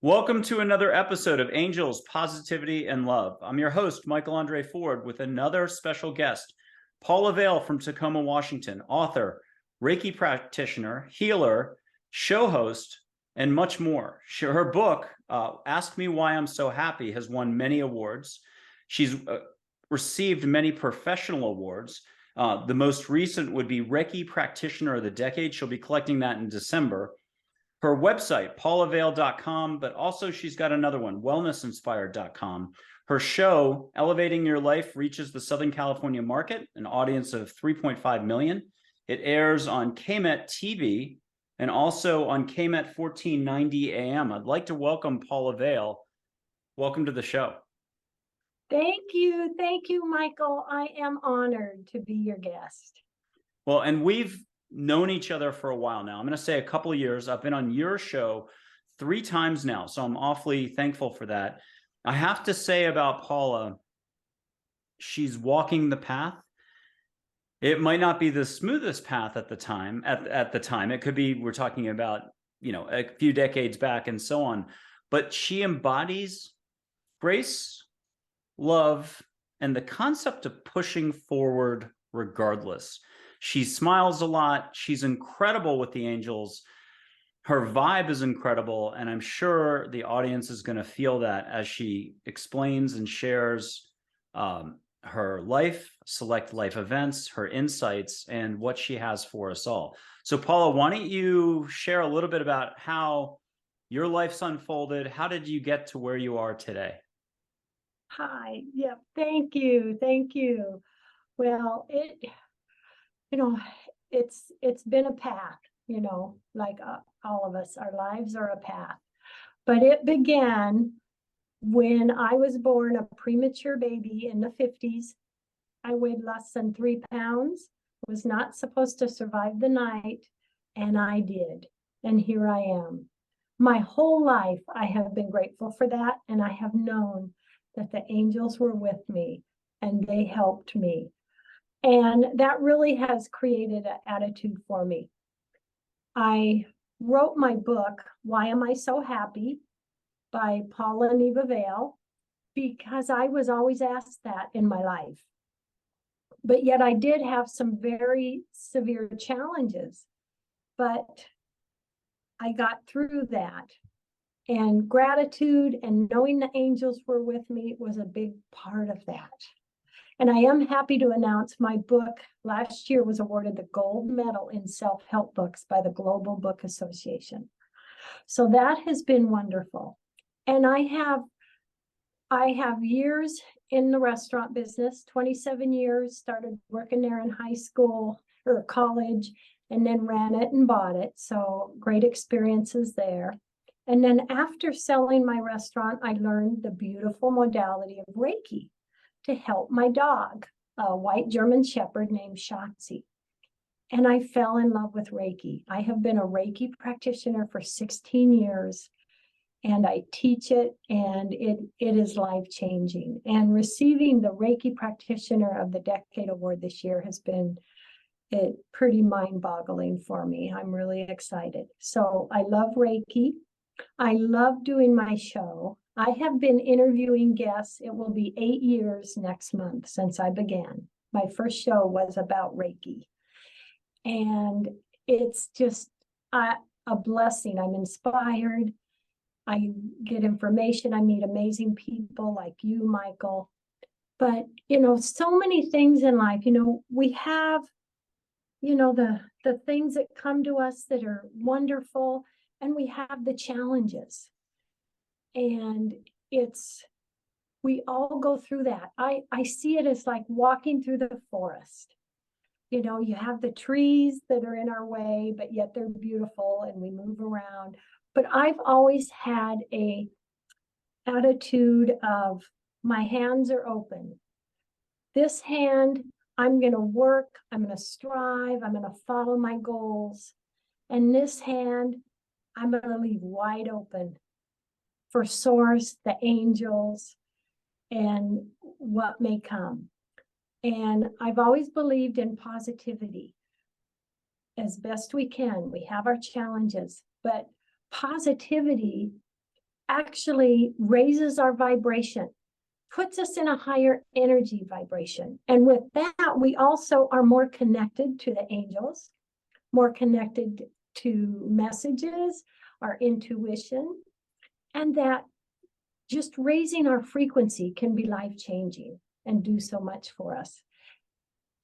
Welcome to another episode of Angels, Positivity, and Love. I'm your host, Michael Andre Ford, with another special guest, Paula Vale from Tacoma, Washington, author, Reiki practitioner, healer, show host, and much more. Her book, Ask Me Why I'm So Happy, has won many awards. She's received many professional awards. The most recent would be Reiki Practitioner of the Decade. She'll be collecting that in December. Her website, paulavale.com, but also she's got another one, wellnessinspired.com. Her show, Elevating Your Life, reaches the Southern California market, an audience of 3.5 million. It airs on KMET TV and also on KMET 1490 AM. I'd like to welcome Paula Vale. Welcome to the show. Thank you, Michael. I am honored to be your guest. Well, and we've known each other for a while now. I'm going to say a couple of years. I've been on your show 3 times now, so I'm awfully thankful for that. I have to say about Paula, she's walking the path. It might not be the smoothest path at the time. At the time, it could be, we're talking about, a few decades back and so on. But she embodies grace, love, and the concept of pushing forward regardless. She smiles a lot. She's incredible with the angels. Her vibe is incredible. And I'm sure the audience is going to feel that as she explains and shares her life, select life events, her insights, and what she has for us all. So Paula, why don't you share a little bit about how your life's unfolded? How did you get to where you are today? Hi. Yeah. Thank you. Well, it's been a path, like all of us, our lives are a path. But it began when I was born a premature baby in the 50s. I weighed less than 3 pounds, was not supposed to survive the night, and I did. And here I am. My whole life, I have been grateful for that, and I have known that the angels were with me and they helped me. And that really has created an attitude for me. I wrote my book, Why Am I So Happy? By Paula Vale, because I was always asked that in my life. But yet I did have some very severe challenges, but I got through that. And gratitude and knowing the angels were with me was a big part of that. And I am happy to announce my book last year was awarded the gold medal in self-help books by the Global Book Association. So that has been wonderful. And I have years in the restaurant business, 27 years, started working there in high school or college, and then ran it and bought it. So great experiences there. And then after selling my restaurant, I learned the beautiful modality of Reiki to help my dog, a white German Shepherd named Shotzi. And I fell in love with Reiki. I have been a Reiki practitioner for 16 years, and I teach it, and it is life-changing. And receiving the Reiki Practitioner of the Decade Award this year has been pretty mind-boggling for me. I'm really excited. So I love Reiki. I love doing my show. I have been interviewing guests. It will be 8 years next month since I began. My first show was about Reiki. And it's just a blessing. I'm inspired. I get information. I meet amazing people like you, Michael. But, so many things in life, we have, the things that come to us that are wonderful, and we have the challenges. And we all go through that. I see it as like walking through the forest. You have the trees that are in our way, but yet they're beautiful and we move around. But I've always had a attitude of my hands are open. This hand, I'm going to work, I'm going to strive, I'm going to follow my goals. And this hand, I'm going to leave wide open for Source, the angels, and what may come. And I've always believed in positivity as best we can. We have our challenges, but positivity actually raises our vibration, puts us in a higher energy vibration. And with that, we also are more connected to the angels, more connected to messages, our intuition, and that just raising our frequency can be life-changing and do so much for us,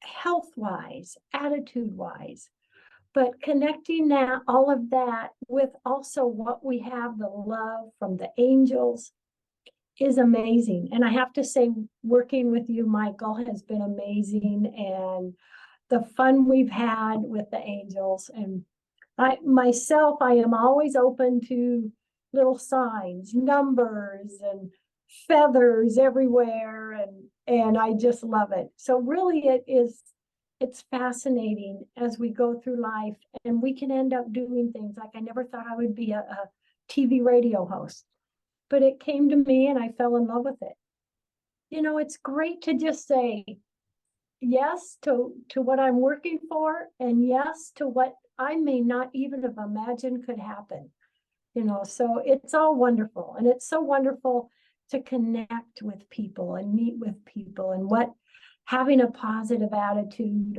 health-wise, attitude-wise. But connecting that, all of that with also what we have, the love from the angels, is amazing. And I have to say, working with you, Michael, has been amazing. And the fun we've had with the angels. And I am always open to little signs, numbers, and feathers everywhere. And I just love it. So really it's fascinating as we go through life, and we can end up doing things like I never thought I would be a TV radio host, but it came to me and I fell in love with it. You know, it's great to just say yes to what I'm working for, and yes to what I may not even have imagined could happen. You know, so it's all wonderful, and it's so wonderful to connect with people and meet with people, and what having a positive attitude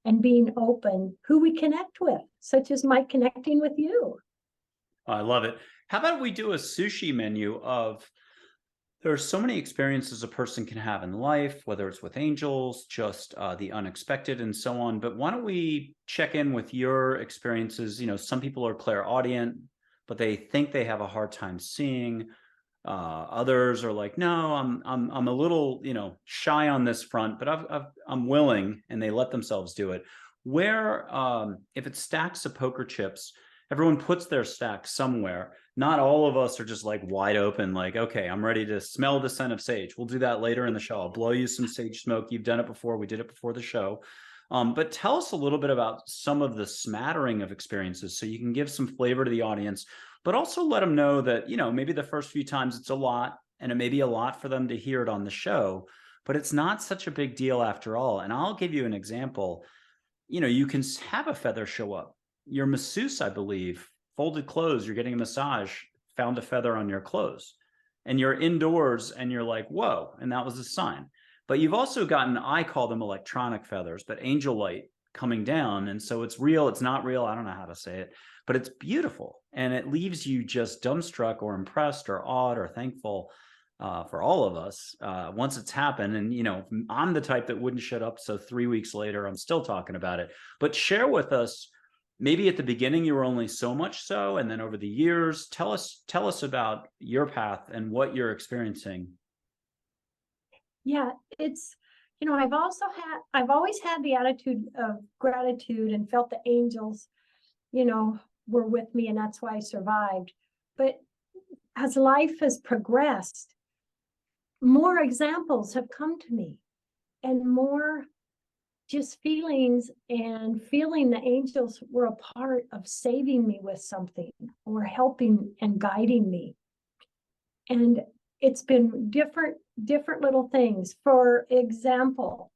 and being open, who we connect with, such as my connecting with you. I love it. How about we do a sushi menu of, there are so many experiences a person can have in life, whether it's with angels, just the unexpected and so on. But why don't we check in with your experiences? You know, some people are clairaudient, but they think they have a hard time seeing. Others are like, no, I'm a little, you know, shy on this front, but I'm willing, and they let themselves do it. Where, if it's stacks of poker chips, everyone puts their stack somewhere. Not all of us are just like wide open, like, okay, I'm ready to smell the scent of sage. We'll do that later in the show. I'll blow you some sage smoke. You've done it before. We did it before the show. But tell us a little bit about some of the smattering of experiences so you can give some flavor to the audience, but also let them know that, you know, maybe the first few times it's a lot, and it may be a lot for them to hear it on the show, but it's not such a big deal after all. And I'll give you an example. You know, you can have a feather show up. Your masseuse, I believe, folded clothes, you're getting a massage, found a feather on your clothes, and you're indoors and you're like, whoa, and that was a sign. But you've also gotten, I call them electronic feathers, but angel light coming down. And so it's real, it's not real, I don't know how to say it, but it's beautiful. And it leaves you just dumbstruck or impressed or awed or thankful for all of us once it's happened. And, you know, I'm the type that wouldn't shut up. So 3 weeks later, I'm still talking about it. But share with us, maybe at the beginning you were only so much so, and then over the years, tell us about your path and what you're experiencing. Yeah, it's, you know, I've always had the attitude of gratitude and felt the angels, you know, were with me, and that's why I survived. But as life has progressed, more examples have come to me, and more just feelings, and feeling the angels were a part of saving me with something or helping and guiding me. And it's been different little things. For example,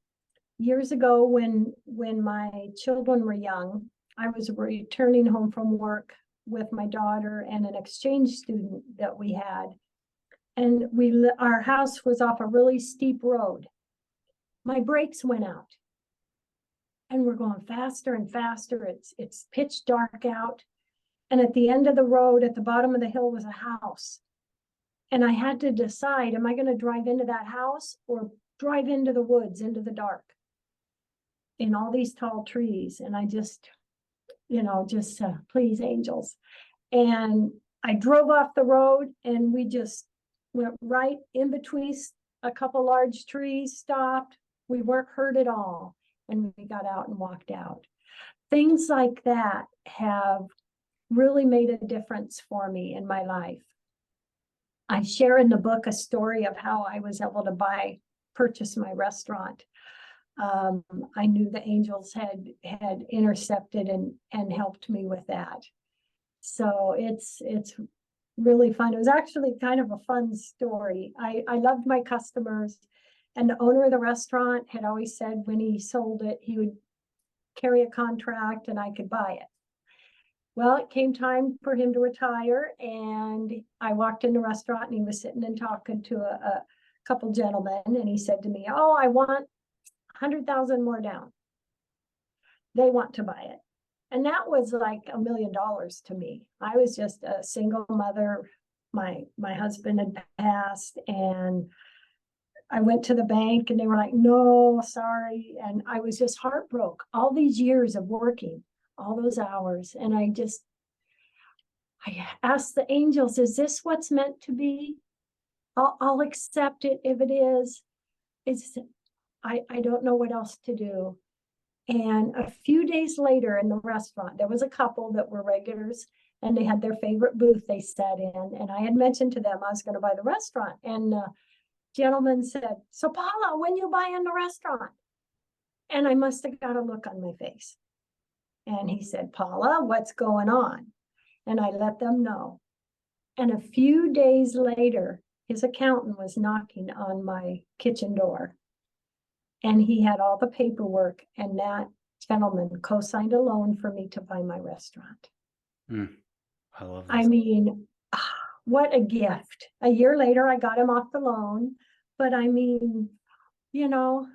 years ago when my children were young, I was returning home from work with my daughter and an exchange student that we had. And our house was off a really steep road. My brakes went out. And we're going faster and faster. It's pitch dark out. And at the end of the road, at the bottom of the hill, was a house. And I had to decide, am I going to drive into that house or drive into the woods, into the dark, in all these tall trees? And I just, you know, please, angels. And I drove off the road, and we just went right in between a couple large trees, stopped. We weren't hurt at all. And we got out and walked out. Things like that have really made a difference for me in my life. I share in the book a story of how I was able to purchase my restaurant. I knew the angels had intercepted and helped me with that. So it's really fun. It was actually kind of a fun story. I loved my customers. And the owner of the restaurant had always said when he sold it, he would carry a contract and I could buy it. Well, it came time for him to retire, and I walked in the restaurant and he was sitting and talking to a couple gentlemen, and he said to me, "Oh, I want 100,000 more down. They want to buy it." And that was like $1 million to me. I was just a single mother. My husband had passed, and I went to the bank and they were like, "No, sorry." And I was just heartbroken. All these years of working, all those hours. And I asked the angels, "Is this what's meant to be? I'll accept it if it is. I don't know what else to do." And a few days later in the restaurant, there was a couple that were regulars, and they had their favorite booth they sat in. And I had mentioned to them I was going to buy the restaurant. And the gentleman said, "So Paula, when you buy in the restaurant?" And I must have got a look on my face. And he said, "Paula, what's going on?" And I let them know. And a few days later, his accountant was knocking on my kitchen door. And he had all the paperwork, and that gentleman co-signed a loan for me to buy my restaurant. I love this. I mean, what a gift. A year later, I got him off the loan. But I mean, you know.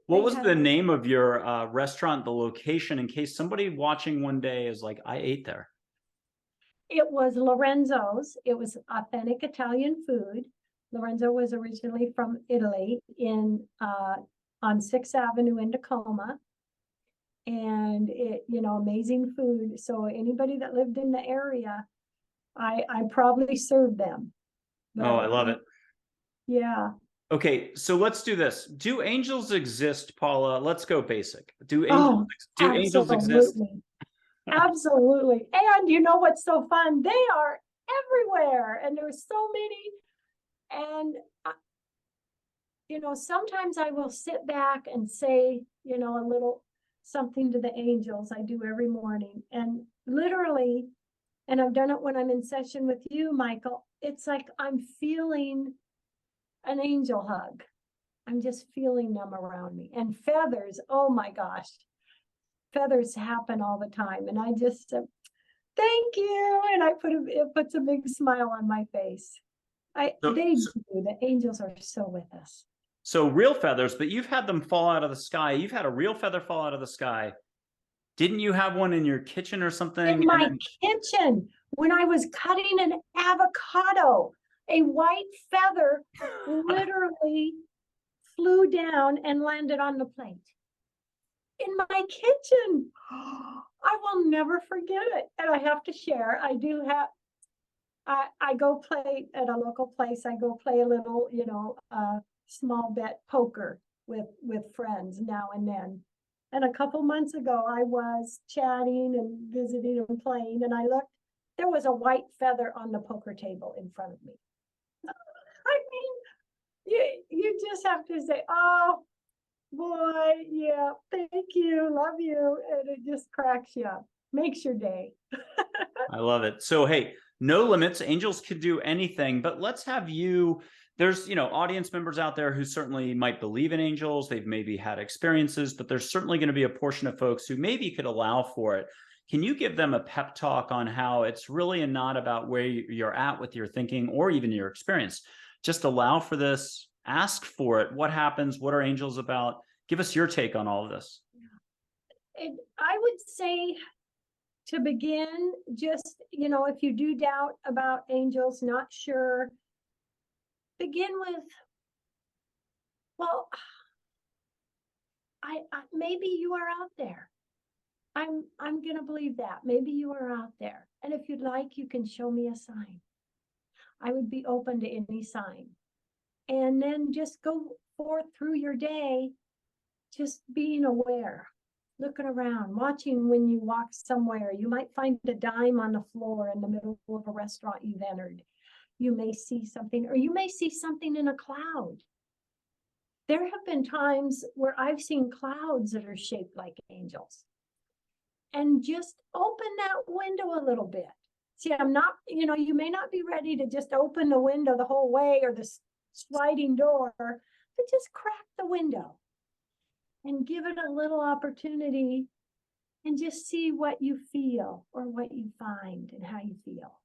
What was the name of your restaurant, the location, in case somebody watching one day is like, "I ate there"? It was Lorenzo's. It was authentic Italian food. Lorenzo was originally from Italy on 6th Avenue in Tacoma. And it, amazing food. So anybody that lived in the area, I probably served them. Oh, I love it. Yeah. Okay, so let's do this. Do angels exist, Paula? Let's go basic. Do angels exist? Absolutely. And you know what's so fun? They are everywhere, and there's so many. And sometimes I will sit back and say, a little something to the angels. I do every morning, and literally, and I've done it when I'm in session with you, Michael. It's like I'm feeling an angel hug. I'm just feeling them around me. And feathers, oh my gosh, feathers happen all the time. And I just thank you. And it puts a big smile on my face. The angels are so with us. So real feathers, but you've had them fall out of the sky. You've had a real feather fall out of the sky. Didn't you have one in your kitchen or something? In my kitchen, when I was cutting an avocado, a white feather literally flew down and landed on the plate. In my kitchen. I will never forget it. And I have to share, I go play at a local place. I go play a little, small bet poker with friends now and then. And a couple months ago, I was chatting and visiting and playing, and I looked, there was a white feather on the poker table in front of me. I mean, you just have to say, "Oh, boy, yeah, thank you, love you," and it just cracks you up, makes your day. I love it. So, hey, no limits. Angels could do anything, but let's have you. There's, audience members out there who certainly might believe in angels. They've maybe had experiences, but there's certainly going to be a portion of folks who maybe could allow for it. Can you give them a pep talk on how it's really not about where you're at with your thinking or even your experience? Just allow for this, ask for it. What happens? What are angels about? Give us your take on all of this. I would say, to begin, just, if you do doubt about angels, not sure, begin with, well, I maybe you are out there. I'm gonna believe that. Maybe you are out there. And if you'd like, you can show me a sign. I would be open to any sign. And then just go forth through your day, just being aware, looking around, watching when you walk somewhere. You might find a dime on the floor in the middle of a restaurant you've entered. You may see something, or you may see something in a cloud. There have been times where I've seen clouds that are shaped like angels. And just open that window a little bit. See, I'm not, you may not be ready to just open the window the whole way or the sliding door, but just crack the window and give it a little opportunity and just see what you feel or what you find and how you feel.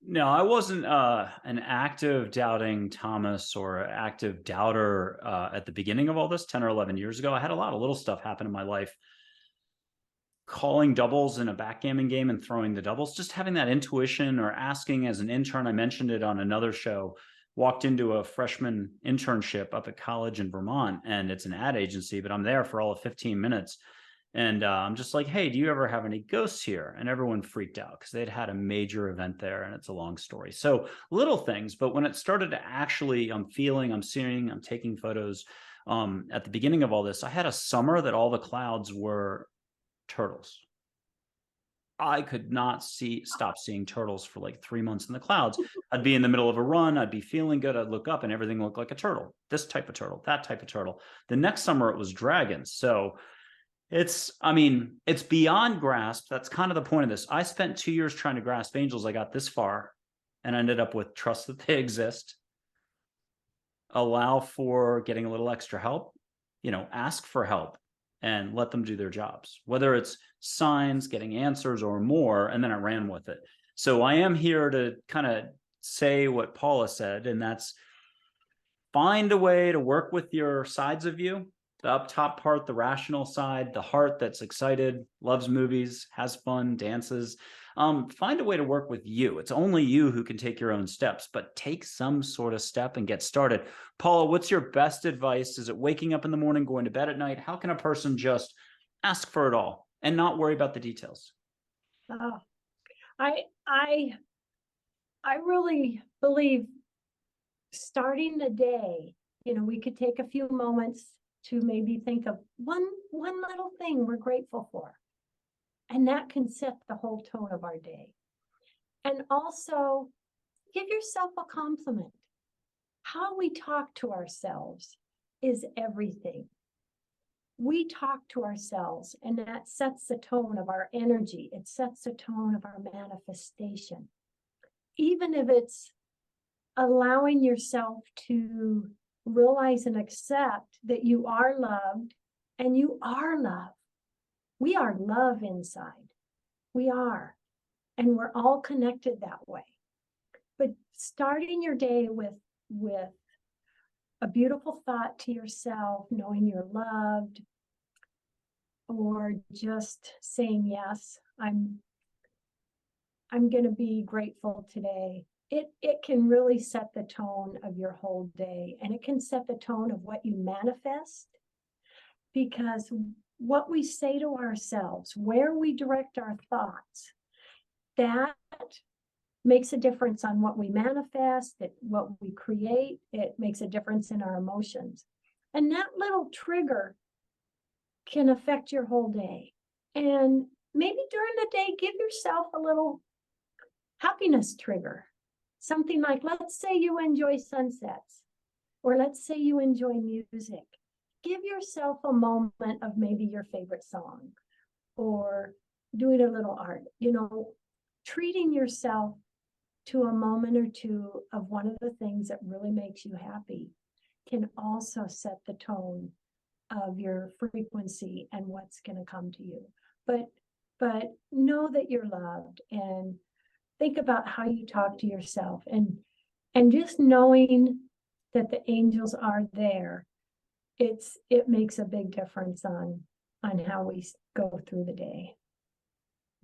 No, I wasn't an active doubting Thomas or active doubter at the beginning of all this 10 or 11 years ago. I had a lot of little stuff happen in my life. Calling doubles in a backgammon game and throwing the doubles, just having that intuition, or asking as an intern. I mentioned it on another show. Walked into a freshman internship up at college in Vermont, and it's an ad agency, but I'm there for all of 15 minutes. And I'm just like, hey, do you ever have any ghosts here? And everyone freaked out because they'd had a major event there, and it's a long story. So little things, but when it started to actually, I'm feeling, I'm seeing, I'm taking photos. At the beginning of all this, I had a summer that all the clouds were turtles. I could not stop seeing turtles for like 3 months in the clouds. I'd be in the middle of a run. I'd be feeling good. I'd look up and everything looked like a turtle. This type of turtle, that type of turtle. The next summer it was dragons. So it's beyond grasp. That's kind of the point of this. I spent 2 years trying to grasp angels. I got this far and I ended up with trust that they exist. Allow for getting a little extra help, ask for help and let them do their jobs, whether it's signs, getting answers or more. And then I ran with it. So I am here to kind of say what Paula said, and that's find a way to work with your sides of you. The up top part, the rational side, the heart that's excited, loves movies, has fun, dances. Find a way to work with you. It's only you who can take your own steps, but take some sort of step and get started. Paula, what's your best advice? Is it waking up in the morning, going to bed at night? How can a person just ask for it all and not worry about the details? Oh, I really believe starting the day, we could take a few moments to maybe think of one little thing we're grateful for. And that can set the whole tone of our day. And also give yourself a compliment. How we talk to ourselves is everything. We talk to ourselves, and that sets the tone of our energy. It sets the tone of our manifestation. Even if it's allowing yourself to realize and accept that you are loved and you are love. We are love inside. We are. And we're all connected that way. But starting your day with a beautiful thought to yourself, knowing you're loved, or just saying, yes, I'm going to be grateful today. It can really set the tone of your whole day, and it can set the tone of what you manifest, because what we say to ourselves, where we direct our thoughts, that makes a difference on what we manifest, what we create. It makes a difference in our emotions. And that little trigger can affect your whole day. And maybe during the day, give yourself a little happiness trigger. Something like, let's say you enjoy sunsets, or let's say you enjoy music. Give yourself a moment of maybe your favorite song, or doing a little art, treating yourself to a moment or two of one of the things that really makes you happy can also set the tone of your frequency and what's going to come to you. But know that you're loved, and think about how you talk to yourself, and just knowing that the angels are there. It makes a big difference on how we go through the day.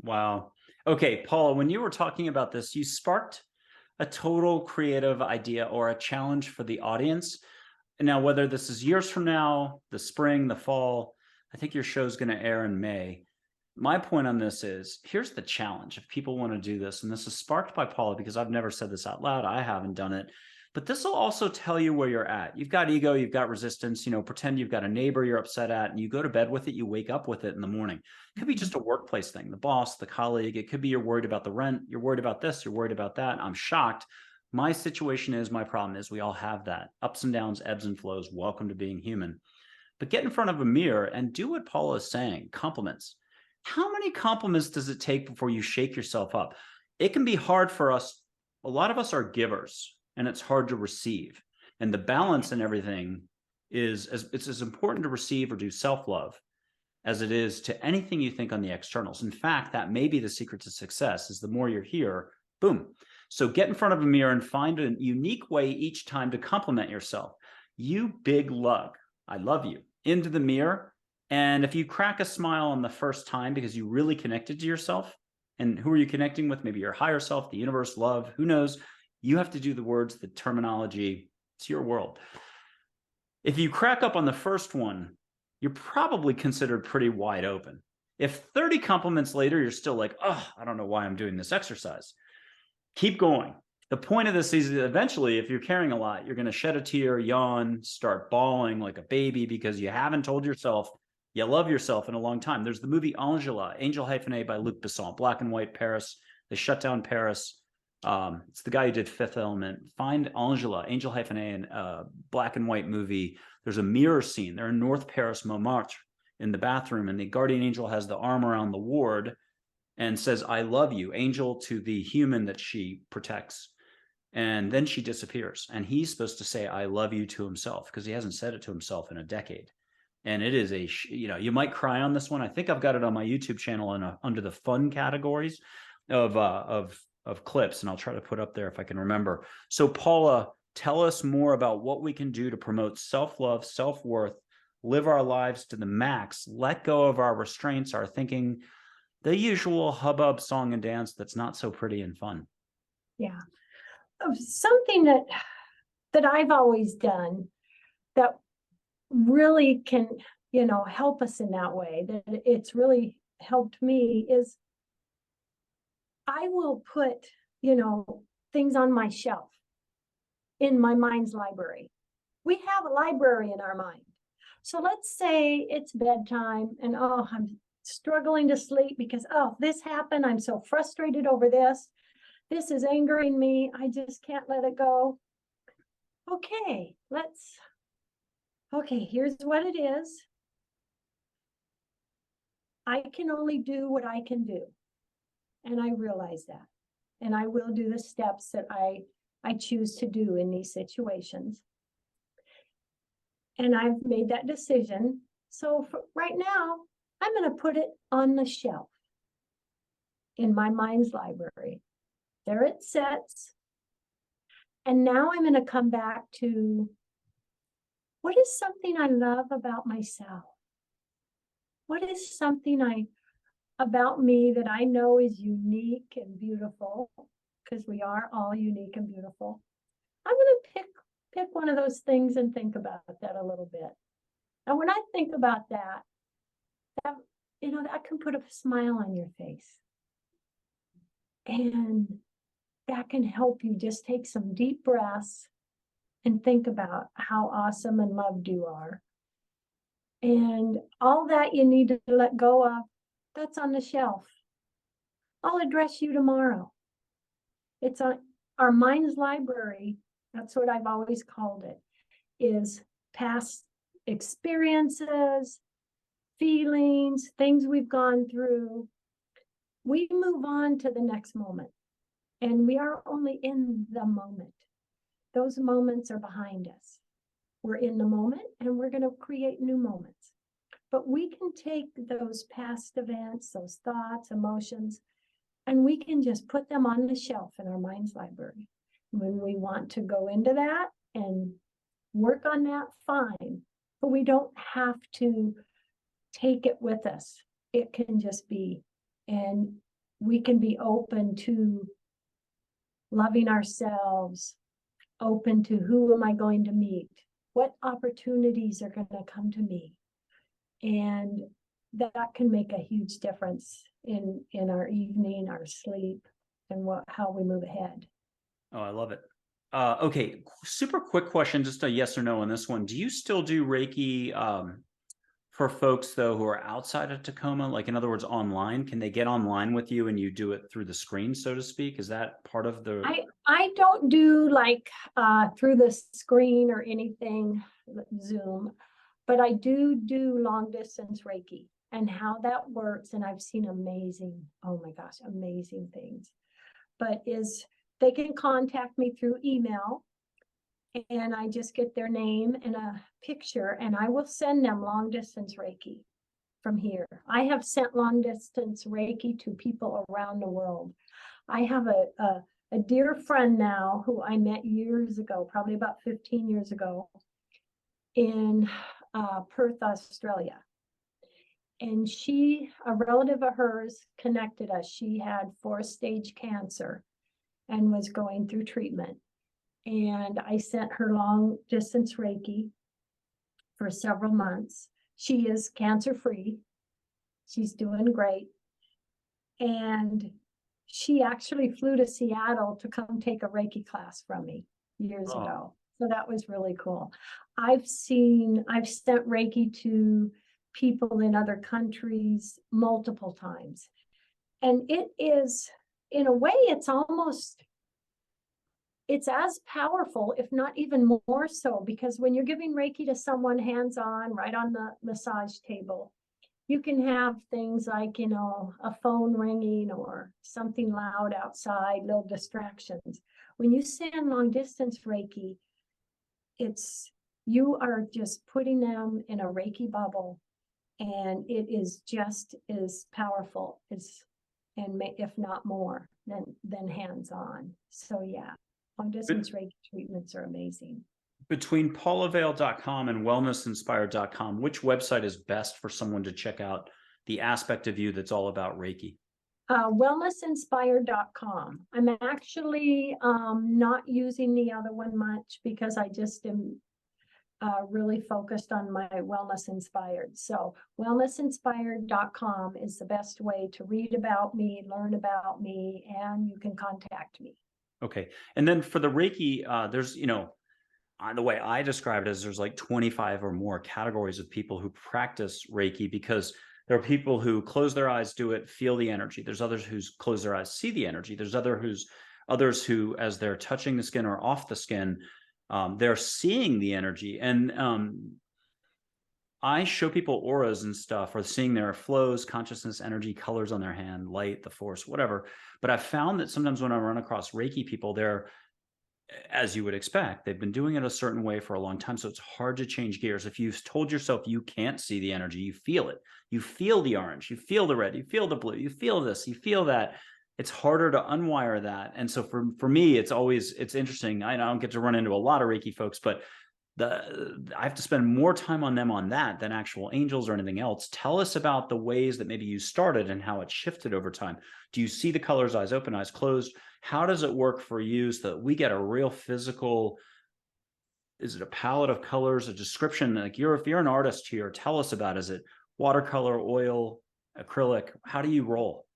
Wow. Okay, Paula, when you were talking about this, you sparked a total creative idea or a challenge for the audience. And now, whether this is years from now, the spring, the fall, I think your show is going to air in May. My point on this is, here's the challenge. If people want to do this, and this is sparked by Paula, because I've never said this out loud, I haven't done it, but this will also tell you where you're at. You've got ego, you've got resistance, pretend you've got a neighbor you're upset at, and you go to bed with it, you wake up with it in the morning. It could be just a workplace thing, the boss, the colleague. It could be you're worried about the rent, you're worried about this, you're worried about that. I'm shocked. My situation is, my problem is, we all have that. Ups and downs, ebbs and flows. Welcome to being human. But get in front of a mirror and do what Paula is saying, compliments. How many compliments does it take before you shake yourself up? It can be hard for us. A lot of us are givers, and it's hard to receive. And the balance in everything is, it's as important to receive or do self-love as it is to anything you think on the externals. In fact, that may be the secret to success, is the more you're here, boom. So get in front of a mirror and find a unique way each time to compliment yourself. You big lug, I love you, into the mirror. And if you crack a smile on the first time because you really connected to yourself, and who are you connecting with? Maybe your higher self, the universe, love, who knows? You have to do the words, the terminology. It's your world. If you crack up on the first one, you're probably considered pretty wide open. If 30 compliments later, you're still like, oh, I don't know why I'm doing this exercise. Keep going. The point of this is eventually, if you're carrying a lot, you're going to shed a tear, yawn, start bawling like a baby because you haven't told yourself you love yourself in a long time. There's the movie Angela, Angel-A by Luc Besson, black and white Paris. They shut down Paris. It's the guy who did Fifth Element. Find Angela, Angel-A in a black and white movie. There's a mirror scene. They're in North Paris, Montmartre, in the bathroom, and the guardian angel has the arm around the ward and says, I love you, angel, to the human that she protects. And then she disappears. And he's supposed to say, I love you to himself, because he hasn't said it to himself in a decade. And it is a, you might cry on this one. I think I've got it on my YouTube channel and under the fun categories of clips, and I'll try to put up there if I can remember. So Paula, tell us more about what we can do to promote self-love, self-worth, live our lives to the max, let go of our restraints, our thinking, the usual hubbub, song and dance that's not so pretty and fun. Yeah. Something that I've always done that really can, help us in that way, that it's really helped me, is I will put, things on my shelf in my mind's library. We have a library in our mind. So let's say it's bedtime and, oh, I'm struggling to sleep because, oh, this happened. I'm so frustrated over this. This is angering me. I just can't let it go. Okay, here's what it is. I can only do what I can do. And I realize that. And I will do the steps that I choose to do in these situations. And I've made that decision. So for right now, I'm going to put it on the shelf in my mind's library. There it sits. And now I'm going to come back to, what is something I love about myself? What is something about me that I know is unique and beautiful? Because we are all unique and beautiful. I'm going to pick one of those things and think about that a little bit. And when I think about that can put a smile on your face. And that can help you just take some deep breaths and think about how awesome and loved you are. And all that you need to let go of, that's on the shelf. I'll address you tomorrow. It's on our mind's library. That's what I've always called it, is past experiences, feelings, things we've gone through. We move on to the next moment, and we are only in the moment. Those moments are behind us. We're in the moment, and we're going to create new moments. But we can take those past events, those thoughts, emotions, and we can just put them on the shelf in our mind's library. When we want to go into that and work on that, fine. But we don't have to take it with us. It can just be, and we can be open to loving ourselves, open to who am I going to meet? What opportunities are going to come to me? And that can make a huge difference in our evening, our sleep, and how we move ahead. Oh, I love it. Okay, super quick question, just a yes or no on this one. Do you still do Reiki for folks, though, who are outside of Tacoma? Like, in other words, online? Can they get online with you and you do it through the screen, so to speak? Is that part of the... I don't do like through the screen or anything, Zoom, but I do long distance Reiki, and how that works. And I've seen amazing, oh my gosh, amazing things. But they can contact me through email, and I just get their name and a picture, and I will send them long distance Reiki. from here. I have sent long distance Reiki to people around the world. I have a dear friend now who I met years ago, probably about 15 years ago, in Perth, Australia. And a relative of hers connected us. She had 4th-stage cancer and was going through treatment. And I sent her long distance Reiki for several months. She is cancer-free. She's doing great. And she actually flew to Seattle to come take a Reiki class from me years ago. So that was really cool. I've sent Reiki to people in other countries multiple times. And it is, in a way, it's as powerful, if not even more so, because when you're giving Reiki to someone hands-on, right on the massage table, you can have things like, a phone ringing or something loud outside, little distractions. When you send long distance Reiki, you are just putting them in a Reiki bubble, and it is just as powerful if not more than hands-on. So yeah, long distance Reiki treatments are amazing. Between paulavail.com and wellnessinspired.com, which website is best for someone to check out the aspect of you that's all about Reiki? Wellnessinspired.com. I'm actually not using the other one much because I just am really focused on my Wellness Inspired. So wellnessinspired.com is the best way to read about me, learn about me, and you can contact me. Okay. And then for the Reiki, there's, the way I describe it is there's like 25 or more categories of people who practice Reiki, because there are people who close their eyes, do it, feel the energy. There's others who close their eyes, see the energy. There's others who, as they're touching the skin or off the skin, they're seeing the energy. And I show people auras and stuff, or seeing their flows, consciousness, energy, colors on their hand, light, the force, whatever. But I've found that sometimes when I run across Reiki people, they're, as you would expect, they've been doing it a certain way for a long time. So it's hard to change gears. If you've told yourself you can't see the energy, you feel it. You feel the orange, you feel the red, you feel the blue, you feel this, you feel that. It's harder to unwire that. And so for me, it's interesting. I don't get to run into a lot of Reiki folks, but I have to spend more time on them on that than actual angels or anything else. Tell us about the ways that maybe you started and how it shifted over time. Do you see the colors, eyes open, eyes closed? How does it work for you so that we get a real physical, is it a palette of colors, a description? Like if you're an artist here, tell us about, is it watercolor, oil, acrylic? How do you roll?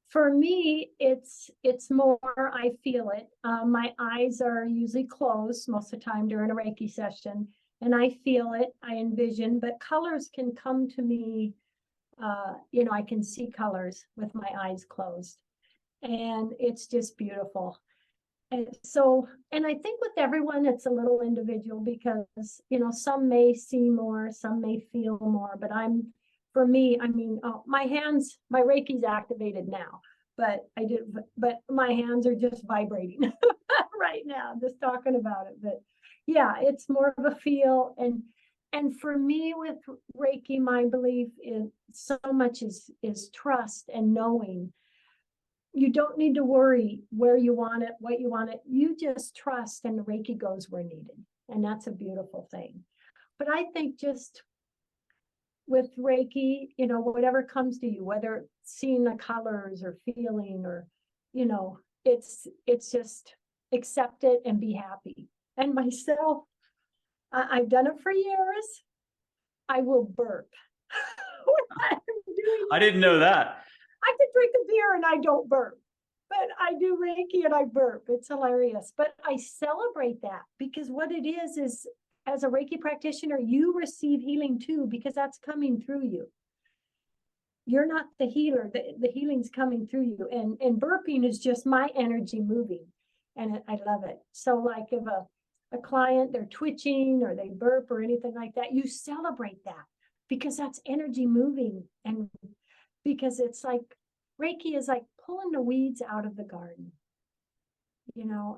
For me, it's more, I feel it. My eyes are usually closed most of the time during a Reiki session, and I feel it, I envision, but colors can come to me. I can see colors with my eyes closed, and it's just beautiful. And I think with everyone, it's a little individual because, some may see more, some may feel more, but for me, my hands, my Reiki's activated now, but my hands are just vibrating right now, just talking about it. But yeah, it's more of a feel. And for me with Reiki, my belief is so much is trust and knowing. You don't need to worry where you want it, what you want it. You just trust, and the Reiki goes where needed. And that's a beautiful thing. But I think just with Reiki, whatever comes to you, whether seeing the colors or feeling or, it's just accept it and be happy. And myself, I've done it for years. I will burp. I didn't know that. I could drink a beer and I don't burp, but I do Reiki and I burp. It's hilarious. But I celebrate that, because what it is as a Reiki practitioner, you receive healing too, because that's coming through you. You're not the healer. The healing's coming through you. And burping is just my energy moving. And I love it. So like if a client, they're twitching or they burp or anything like that, you celebrate that, because that's energy moving. And because it's like Reiki is like pulling the weeds out of the garden,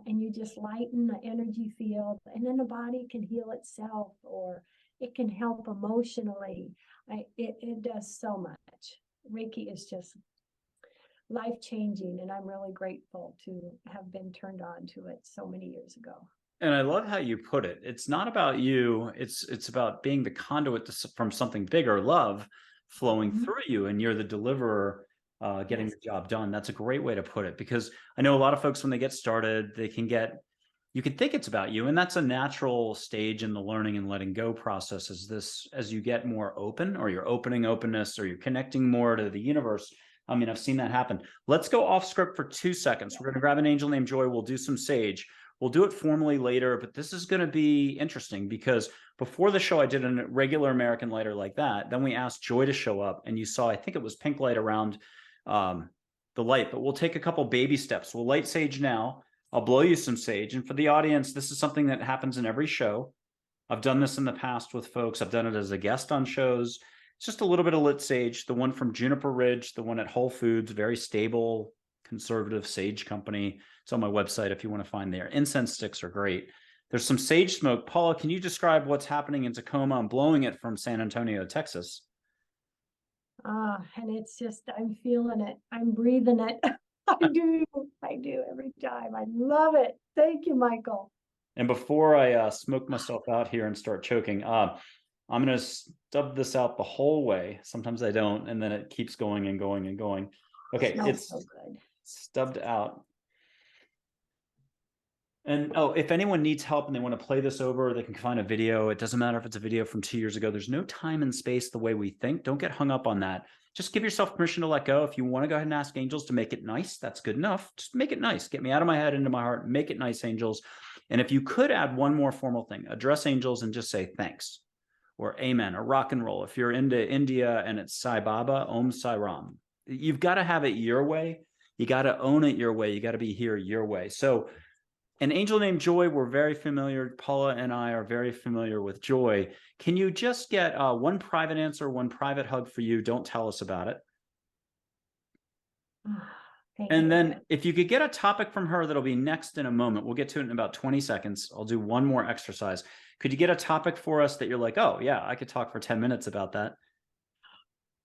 and you just lighten the energy field, and then the body can heal itself, or it can help emotionally. It does so much. Reiki is just life-changing, and I'm really grateful to have been turned on to it so many years ago. And I love how you put it. It's not about you. It's about being the conduit from something bigger, love flowing through you, and you're the deliverer, getting the job done. That's a great way to put it, because I know a lot of folks, when they get started, you can think it's about you, and that's a natural stage in the learning and letting go process. As you get more open, or you're opening openness, or you're connecting more to the universe. I mean, I've seen that happen. Let's go off script for 2 seconds. We're going to grab an angel named Joy. We'll do some sage. We'll do it formally later, but this is going to be interesting, because before the show, I did a regular American lighter like that. Then we asked Joy to show up, and you saw, I think it was pink light around the light, but we'll take a couple baby steps. We'll light sage now. I'll blow you some sage. And for the audience, this is something that happens in every show. I've done this in the past with folks. I've done it as a guest on shows. It's just a little bit of lit sage, the one from Juniper Ridge, the one at Whole Foods, very stable, conservative sage company. It's on my website if you want to find there. Incense sticks are great. There's some sage smoke. Paula, can you describe what's happening in Tacoma? I'm blowing it from San Antonio, Texas. And it's just, I'm feeling it. I'm breathing it. I do every time. I love it. Thank you, Michael. And before I smoke myself out here and start choking, I'm going to stub this out the whole way. Sometimes I don't, and then it keeps going and going and going. Okay, it's so good. Stubbed out. And if anyone needs help and they want to play this over, they can find a video. It doesn't matter if it's a video from 2 years ago. There's no time and space the way we think. Don't get hung up on that. Just give yourself permission to let go. If you want to go ahead and ask angels to make it nice, that's good enough. Just make it nice. Get me out of my head into my heart. Make it nice, angels. And if you could add one more formal thing, address angels and just say thanks or amen or rock and roll. If you're into India and it's Sai Baba, Om Sai Ram. You've got to have it your way. You got to own it your way. You got to be here your way. So an angel named Joy, we're very familiar. Paula and I are very familiar with Joy. Can you just get one private answer, one private hug for you? Don't tell us about it. And then if you could get a topic from her, that'll be next in a moment. We'll get to it in about 20 seconds. I'll do one more exercise. Could you get a topic for us that you're like, oh, yeah, I could talk for 10 minutes about that?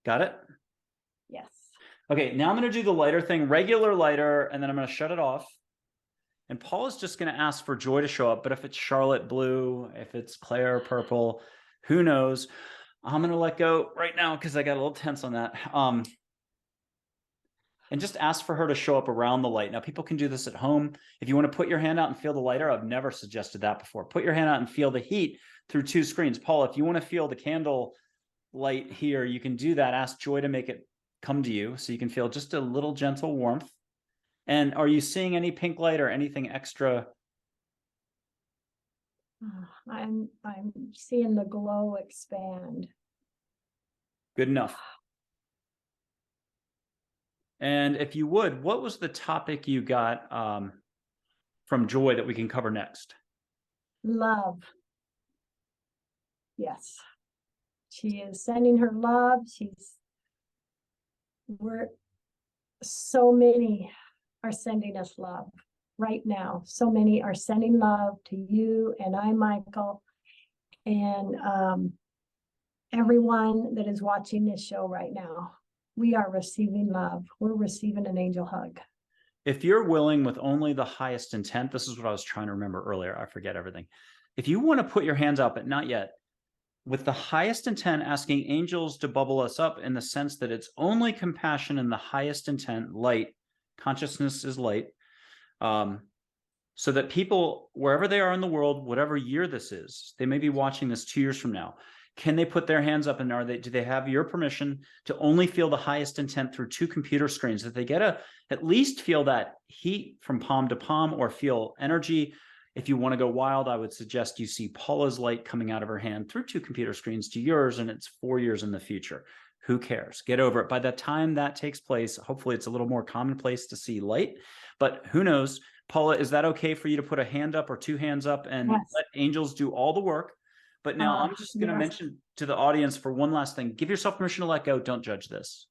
Got it? Yes. Okay, now I'm going to do the lighter thing, regular lighter, and then I'm going to shut it off. And Paula's just going to ask for Joy to show up. But if it's Charlotte Blue, if it's Claire Purple, who knows? I'm going to let go right now because I got a little tense on that. And just ask for her to show up around the light. Now, people can do this at home. If you want to put your hand out and feel the lighter, I've never suggested that before. Put your hand out and feel the heat through 2 screens. Paula, if you want to feel the candle light here, you can do that. Ask Joy to make it come to you so you can feel just a little gentle warmth. And are you seeing any pink light or anything extra? I'm seeing the glow expand. Good enough. And if you would, what was the topic you got from Joy that we can cover next? Love. Yes. She is sending her love. So many are sending us love right now. So many are sending love to you and I, Michael, and everyone that is watching this show right now. We are receiving love. We're receiving an angel hug. If you're willing with only the highest intent, this is what I was trying to remember earlier. I forget everything. If you want to put your hands up, but not yet, with the highest intent, asking angels to bubble us up in the sense that it's only compassion and the highest intent, light. Consciousness is light. So that people, wherever they are in the world, whatever year this is, they may be watching this 2 years from now. Can they put their hands up, and do they have your permission to only feel the highest intent through 2 computer screens? That they get at least feel that heat from palm to palm, or feel energy. If you want to go wild, I would suggest you see Paula's light coming out of her hand through 2 computer screens to yours, and it's 4 years in the future. Who cares? Get over it. By the time that takes place, hopefully it's a little more commonplace to see light, but who knows? Paula, is that okay for you to put a hand up or 2 hands up and let angels do all the work? But now I'm just going to mention to the audience for one last thing. Give yourself permission to let go. Don't judge this.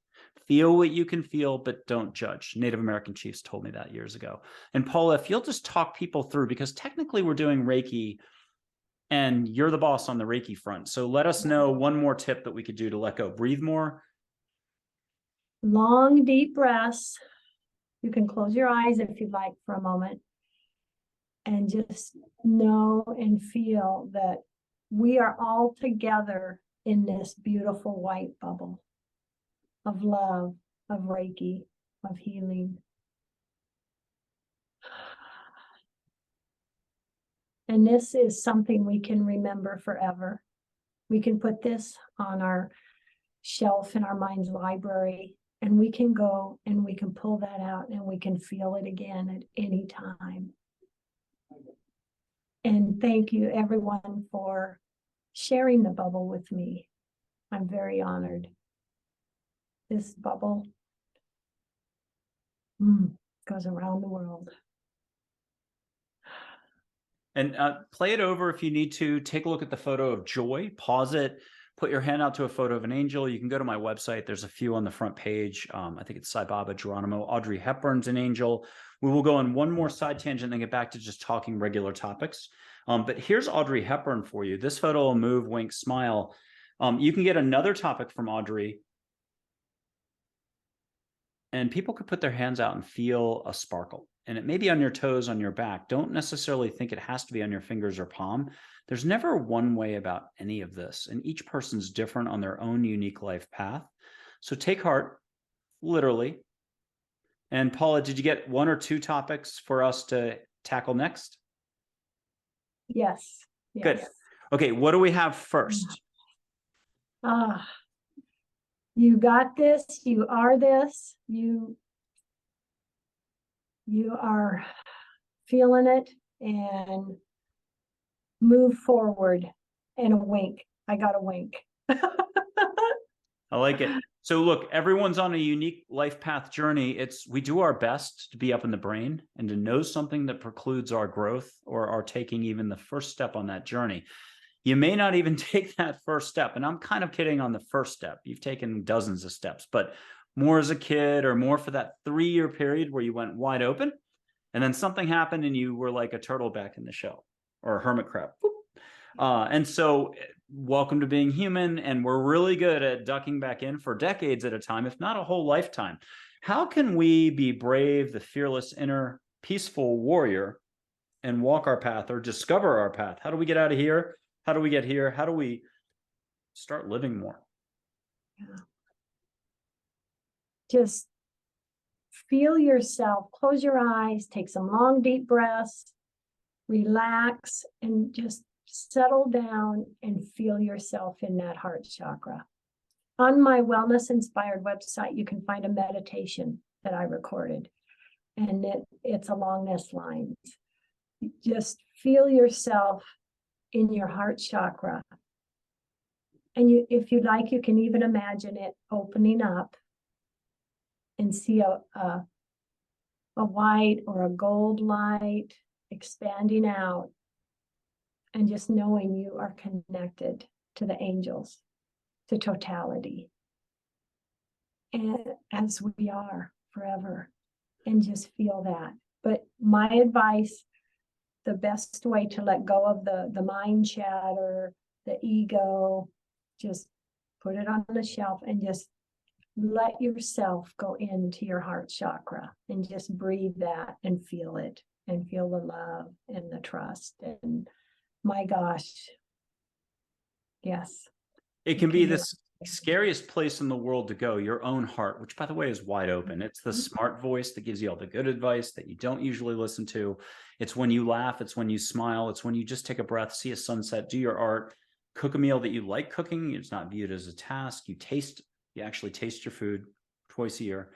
Feel what you can feel, but don't judge. Native American chiefs told me that years ago. And Paula, if you'll just talk people through, because technically we're doing Reiki and you're the boss on the Reiki front. So let us know one more tip that we could do to let go. Breathe more. Long, deep breaths. You can close your eyes if you'd like for a moment, and just know and feel that we are all together in this beautiful white bubble of love, of Reiki, of healing. And this is something we can remember forever. We can put this on our shelf in our mind's library, and we can go and we can pull that out and we can feel it again at any time. And thank you, everyone, for sharing the bubble with me. I'm very honored. This bubble goes around the world. And play it over if you need to. Take a look at the photo of joy, pause it, put your hand out to a photo of an angel. You can go to my website. There's a few on the front page. I think it's Sai Baba, Geronimo, Audrey Hepburn's an angel. We will go on one more side tangent and then get back to just talking regular topics. But here's Audrey Hepburn for you. This photo will move, wink, smile. You can get another topic from Audrey. And people could put their hands out and feel a sparkle. And it may be on your toes, on your back. Don't necessarily think it has to be on your fingers or palm. There's never one way about any of this. And each person's different on their own unique life path. So take heart, literally. And Paula, did you get one or two topics for us to tackle next? Yes. Good. Okay, what do we have first? You got this. You are this. You are feeling it, and move forward. And a wink. I got a wink. I like it. So look, everyone's on a unique life path journey. We do our best to be up in the brain and to know something that precludes our growth or our taking even the first step on that journey. You may not even take that first step. And I'm kind of kidding on the first step. You've taken dozens of steps, but more as a kid or more for that 3-year period where you went wide open and then something happened and you were like a turtle back in the shell or a hermit crab. And so welcome to being human. And we're really good at ducking back in for decades at a time, if not a whole lifetime. How can we be brave, the fearless inner peaceful warrior and walk our path or discover our path? How do we get out of here? How do we get here? How do we start living more? Yeah. Just feel yourself, close your eyes, take some long, deep breaths, relax, and just settle down and feel yourself in that heart chakra. On my Wellness Inspired website, you can find a meditation that I recorded, and it's along this lines. Just feel yourself in your heart chakra. And if you'd like, you can even imagine it opening up and see a white or a gold light expanding out, and just knowing you are connected to the angels, to totality, and as we are forever, and just feel that. But my advice, the best way to let go of the mind chatter, the ego, just put it on the shelf and just let yourself go into your heart chakra and just breathe that and feel it and feel the love and the trust. And my gosh, yes. It can be this scariest place in the world to go, your own heart, which by the way is wide open. It's the smart voice that gives you all the good advice that you don't usually listen to. It's when you laugh, it's when you smile, it's when you just take a breath, see a sunset, do your art, cook a meal that you like cooking. It's not viewed as a task. You actually taste your food twice a year.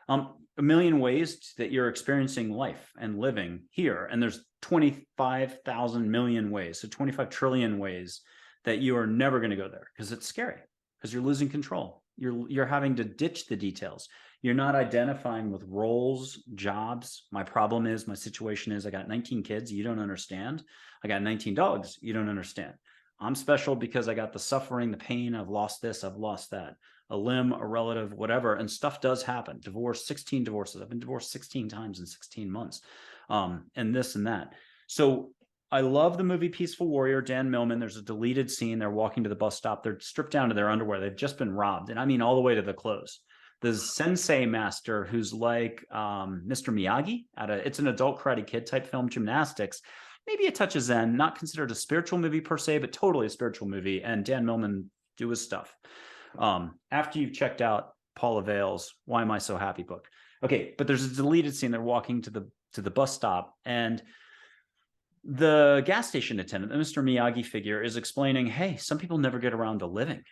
A million ways that you're experiencing life and living here. And there's 25,000 million ways. So 25 trillion ways that you are never going to go there because it's scary, because you're losing control. You're having to ditch the details. You're not identifying with roles, jobs. My problem is, my situation is, I got 19 kids. You don't understand. I got 19 dogs. You don't understand. I'm special because I got the suffering, the pain. I've lost this. I've lost that. A limb, a relative, whatever. And stuff does happen. Divorce, 16 divorces. I've been divorced 16 times in 16 months. And this and that. So I love the movie Peaceful Warrior, Dan Millman. There's a deleted scene. They're walking to the bus stop. They're stripped down to their underwear. They've just been robbed. And I mean, all the way to the clothes. The sensei master, who's like Mr. Miyagi, it's an adult Karate Kid type film, gymnastics, maybe a touch of Zen, not considered a spiritual movie per se, but totally a spiritual movie. And Dan Millman do his stuff. After you've checked out Paula Vail's Why Am I So Happy book. Okay, but there's a deleted scene. They're walking to the bus stop, and the gas station attendant, the Mr. Miyagi figure, is explaining, hey, some people never get around to living.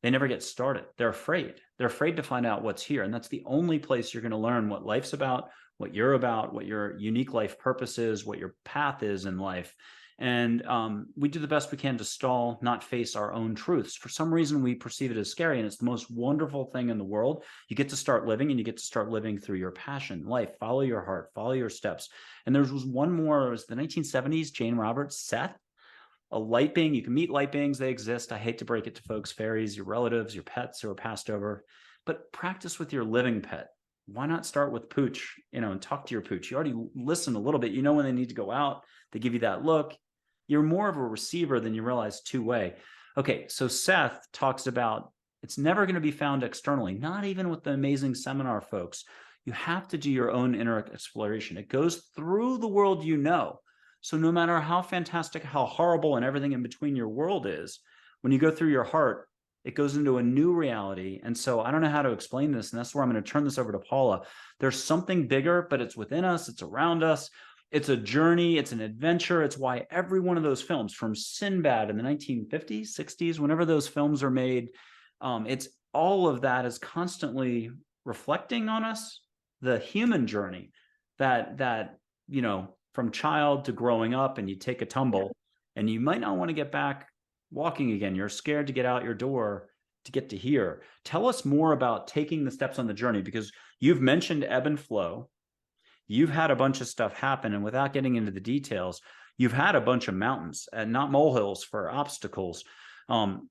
They never get started. They're afraid. They're afraid to find out what's here. And that's the only place you're going to learn what life's about, what you're about, what your unique life purpose is, what your path is in life. And we do the best we can to stall, not face our own truths. For some reason, we perceive it as scary, and it's the most wonderful thing in the world. You get to start living, and you get to start living through your passion, life. Follow your heart, follow your steps. And there was one more, it was the 1970s, Jane Roberts, Seth, a light being. You can meet light beings. They exist. I hate to break it to folks, fairies, your relatives, your pets who are passed over, but practice with your living pet. Why not start with Pooch, and talk to your Pooch? You already listen a little bit. You know when they need to go out. They give you that look. You're more of a receiver than you realize, two-way. Okay, so Seth talks about it's never going to be found externally, not even with the amazing seminar folks. You have to do your own inner exploration. It goes through the world you know. So no matter how fantastic, how horrible, and everything in between your world is, when you go through your heart, it goes into a new reality. And so I don't know how to explain this, and that's where I'm going to turn this over to Paula. There's something bigger, but it's within us. It's around us. It's a journey. It's an adventure. It's why every one of those films, from Sinbad in the 1950s, 60s, whenever those films are made, it's all of that is constantly reflecting on us, the human journey that from child to growing up, and you take a tumble, and you might not want to get back walking again. You're scared to get out your door to get to here. Tell us more about taking the steps on the journey, because you've mentioned ebb and flow. You've had a bunch of stuff happen, and without getting into the details, you've had a bunch of mountains and not molehills for obstacles.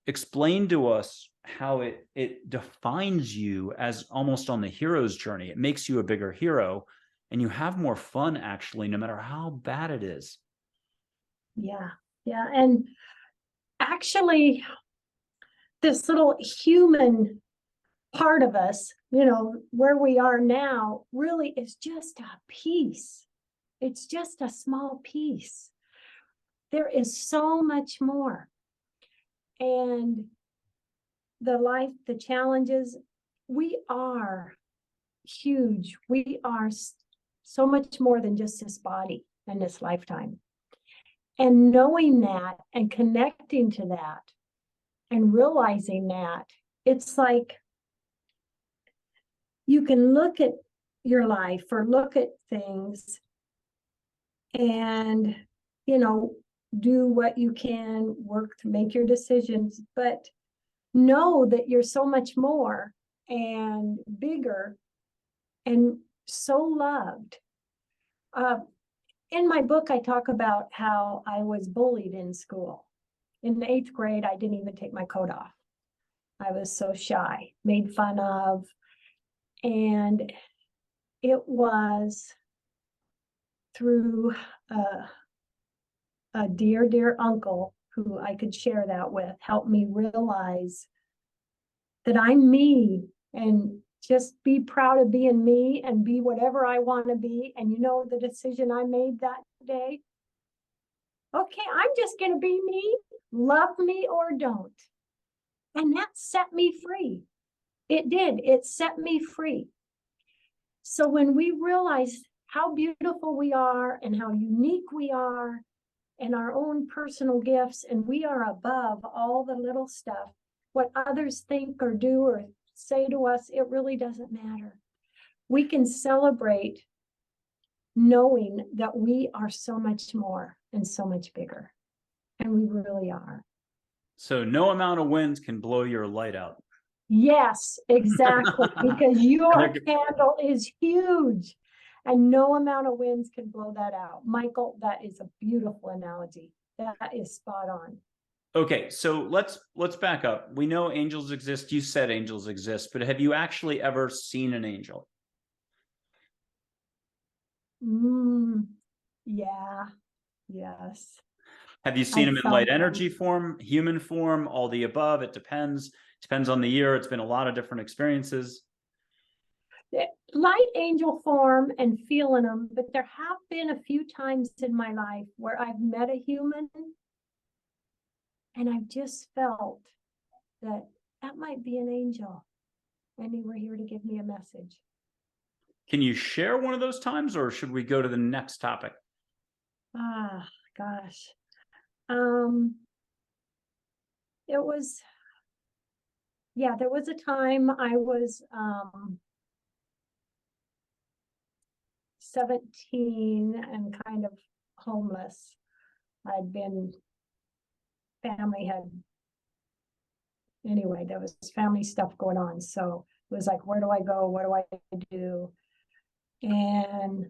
Explain to us how it defines you as almost on the hero's journey. It makes you a bigger hero, and you have more fun, actually, no matter how bad it is. Yeah. And actually, this little human part of us, where we are now, really is just a piece. It's just a small piece. There is so much more. And the life, the challenges, we are huge. We are so much more than just this body and this lifetime. And knowing that and connecting to that and realizing that, it's like you can look at your life or look at things and, do what you can, work to make your decisions, but know that you're so much more and bigger and so loved. In my book, I talk about how I was bullied in school. In the 8th grade, I didn't even take my coat off. I was so shy, made fun of. And it was through a dear, dear uncle who I could share that with, helped me realize that I'm me, and just be proud of being me and be whatever I want to be. And the decision I made that day, okay, I'm just going to be me, love me or don't. And that set me free. It did. It set me free. So when we realize how beautiful we are and how unique we are and our own personal gifts, and we are above all the little stuff, what others think or do or say to us, it really doesn't matter. We can celebrate knowing that we are so much more and so much bigger. And we really are. So no amount of winds can blow your light out. Yes, exactly. Because your candle is huge, and no amount of winds can blow that out. Michael, that is a beautiful analogy. That is spot on. Okay, so let's back up. We know angels exist. You said angels exist, but have you actually ever seen an angel? Yeah. Yes. Have you I seen them in felt light them. energy form, human form, all the above? It depends. Depends on the year. It's been a lot of different experiences. Light angel form and feeling them, but there have been a few times in my life where I've met a human and I've just felt that that might be an angel and they were here to give me a message. Can you share one of those times, or should we go to the next topic? Ah, gosh. It was, yeah, there was a time I was 17 and kind of homeless. I'd been, family had, anyway, there was family stuff going on. So it was like, where do I go? What do I do? And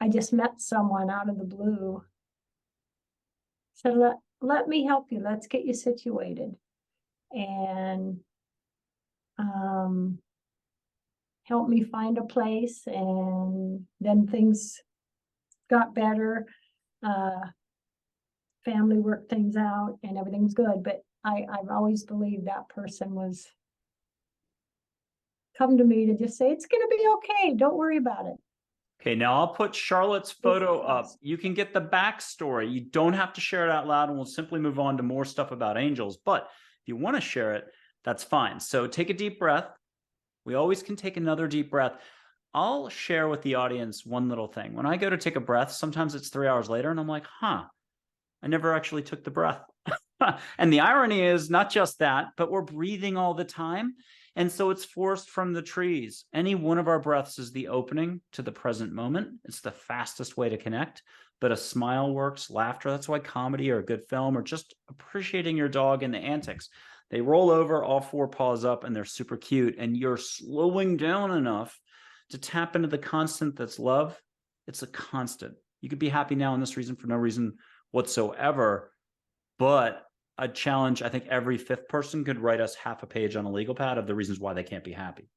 I just met someone out of the blue. Said, let me help you. Let's get you situated. And helped me find a place. And then things got better. Family worked things out and everything's good. But I've always believed that person was come to me to just say, it's going to be okay. Don't worry about it. Okay, now I'll put Charlotte's photo up. You can get the backstory. You don't have to share it out loud, and we'll simply move on to more stuff about angels. But if you want to share it, that's fine. So take a deep breath. We always can take another deep breath. I'll share with the audience one little thing. When I go to take a breath, sometimes it's 3 hours later, and I'm like, huh, I never actually took the breath. And the irony is not just that, but we're breathing all the time. And so it's forced from the trees. Any one of our breaths is the opening to the present moment. It's the fastest way to connect, but a smile works, laughter. That's why comedy or a good film or just appreciating your dog and the antics. They roll over, all 4 paws up, and they're super cute. And you're slowing down enough to tap into the constant that's love. It's a constant. You could be happy now in this reason for no reason whatsoever, but a challenge. I think every 5th person could write us half a page on a legal pad of the reasons why they can't be happy.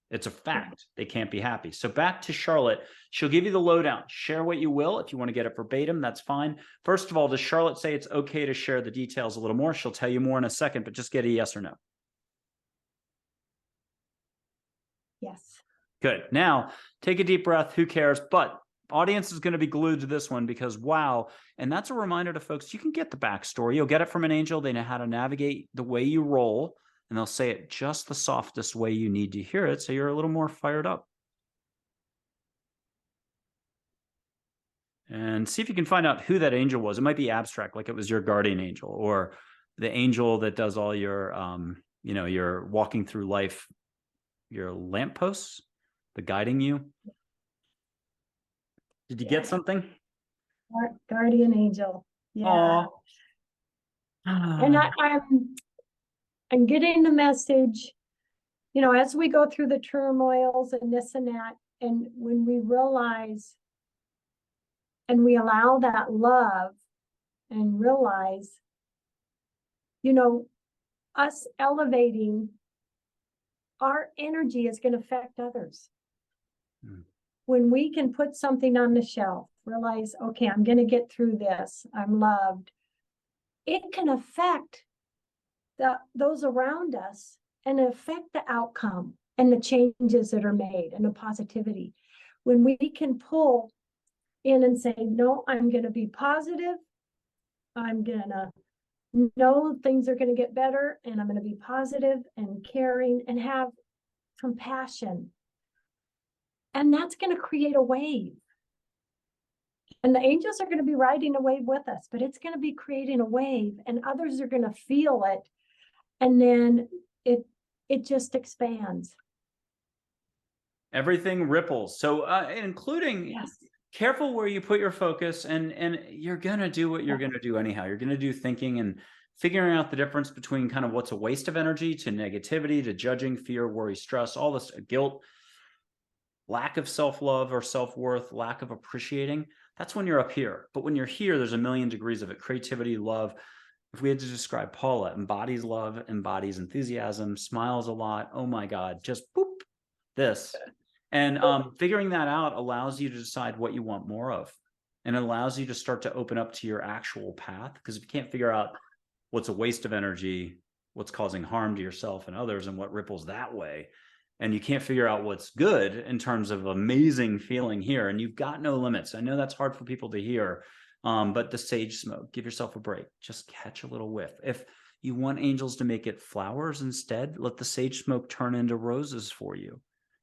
It's a fact. They can't be happy. So back to Charlotte. She'll give you the lowdown. Share what you will. If you want to get it verbatim, that's fine. First of all, does Charlotte say it's okay to share the details a little more? She'll tell you more in a second, but just get a yes or no. Yes. Good. Now, take a deep breath. Who cares? But audience is going to be glued to this one because wow. And that's a reminder to folks, you can get the backstory. You'll get it from an angel. They know how to navigate the way you roll, and they'll say it just the softest way you need to hear it, so you're a little more fired up. And see if you can find out who that angel was. It might be abstract, like it was your guardian angel or the angel that does all your, your walking through life, your lampposts, the guiding you. Did you get something? Guardian angel. Yeah. And I'm getting the message, as we go through the turmoils and this and that, and when we realize and we allow that love and realize, us elevating our energy is going to affect others. When we can put something on the shelf, realize, okay, I'm going to get through this. I'm loved. It can affect those around us and affect the outcome and the changes that are made and the positivity. When we can pull in and say, no, I'm going to be positive. I'm going to know things are going to get better, and I'm going to be positive and caring and have compassion. And that's going to create a wave. And the angels are going to be riding a wave with us, but it's going to be creating a wave, and others are going to feel it. And then it just expands. Everything ripples. So including Yes. Careful where you put your focus, and you're going to do what you're going to do anyhow. You're going to do thinking and figuring out the difference between kind of what's a waste of energy to negativity to judging, fear, worry, stress, all this guilt, lack of self-love or self-worth, lack of appreciating. That's when you're up here. But when you're here, there's a million degrees of it. Creativity, love. If we had to describe Paula, embodies love, embodies enthusiasm, smiles a lot. Oh my God, just boop, this. And figuring that out allows you to decide what you want more of. and it allows you to start to open up to your actual path. Because if you can't figure out what's a waste of energy, what's causing harm to yourself and others, and what ripples that way, and you can't figure out what's good in terms of amazing feeling here, and you've got no limits. I know that's hard for people to hear, but the sage smoke, give yourself a break. Just catch a little whiff. If you want angels to make it flowers instead, let the sage smoke turn into roses for you.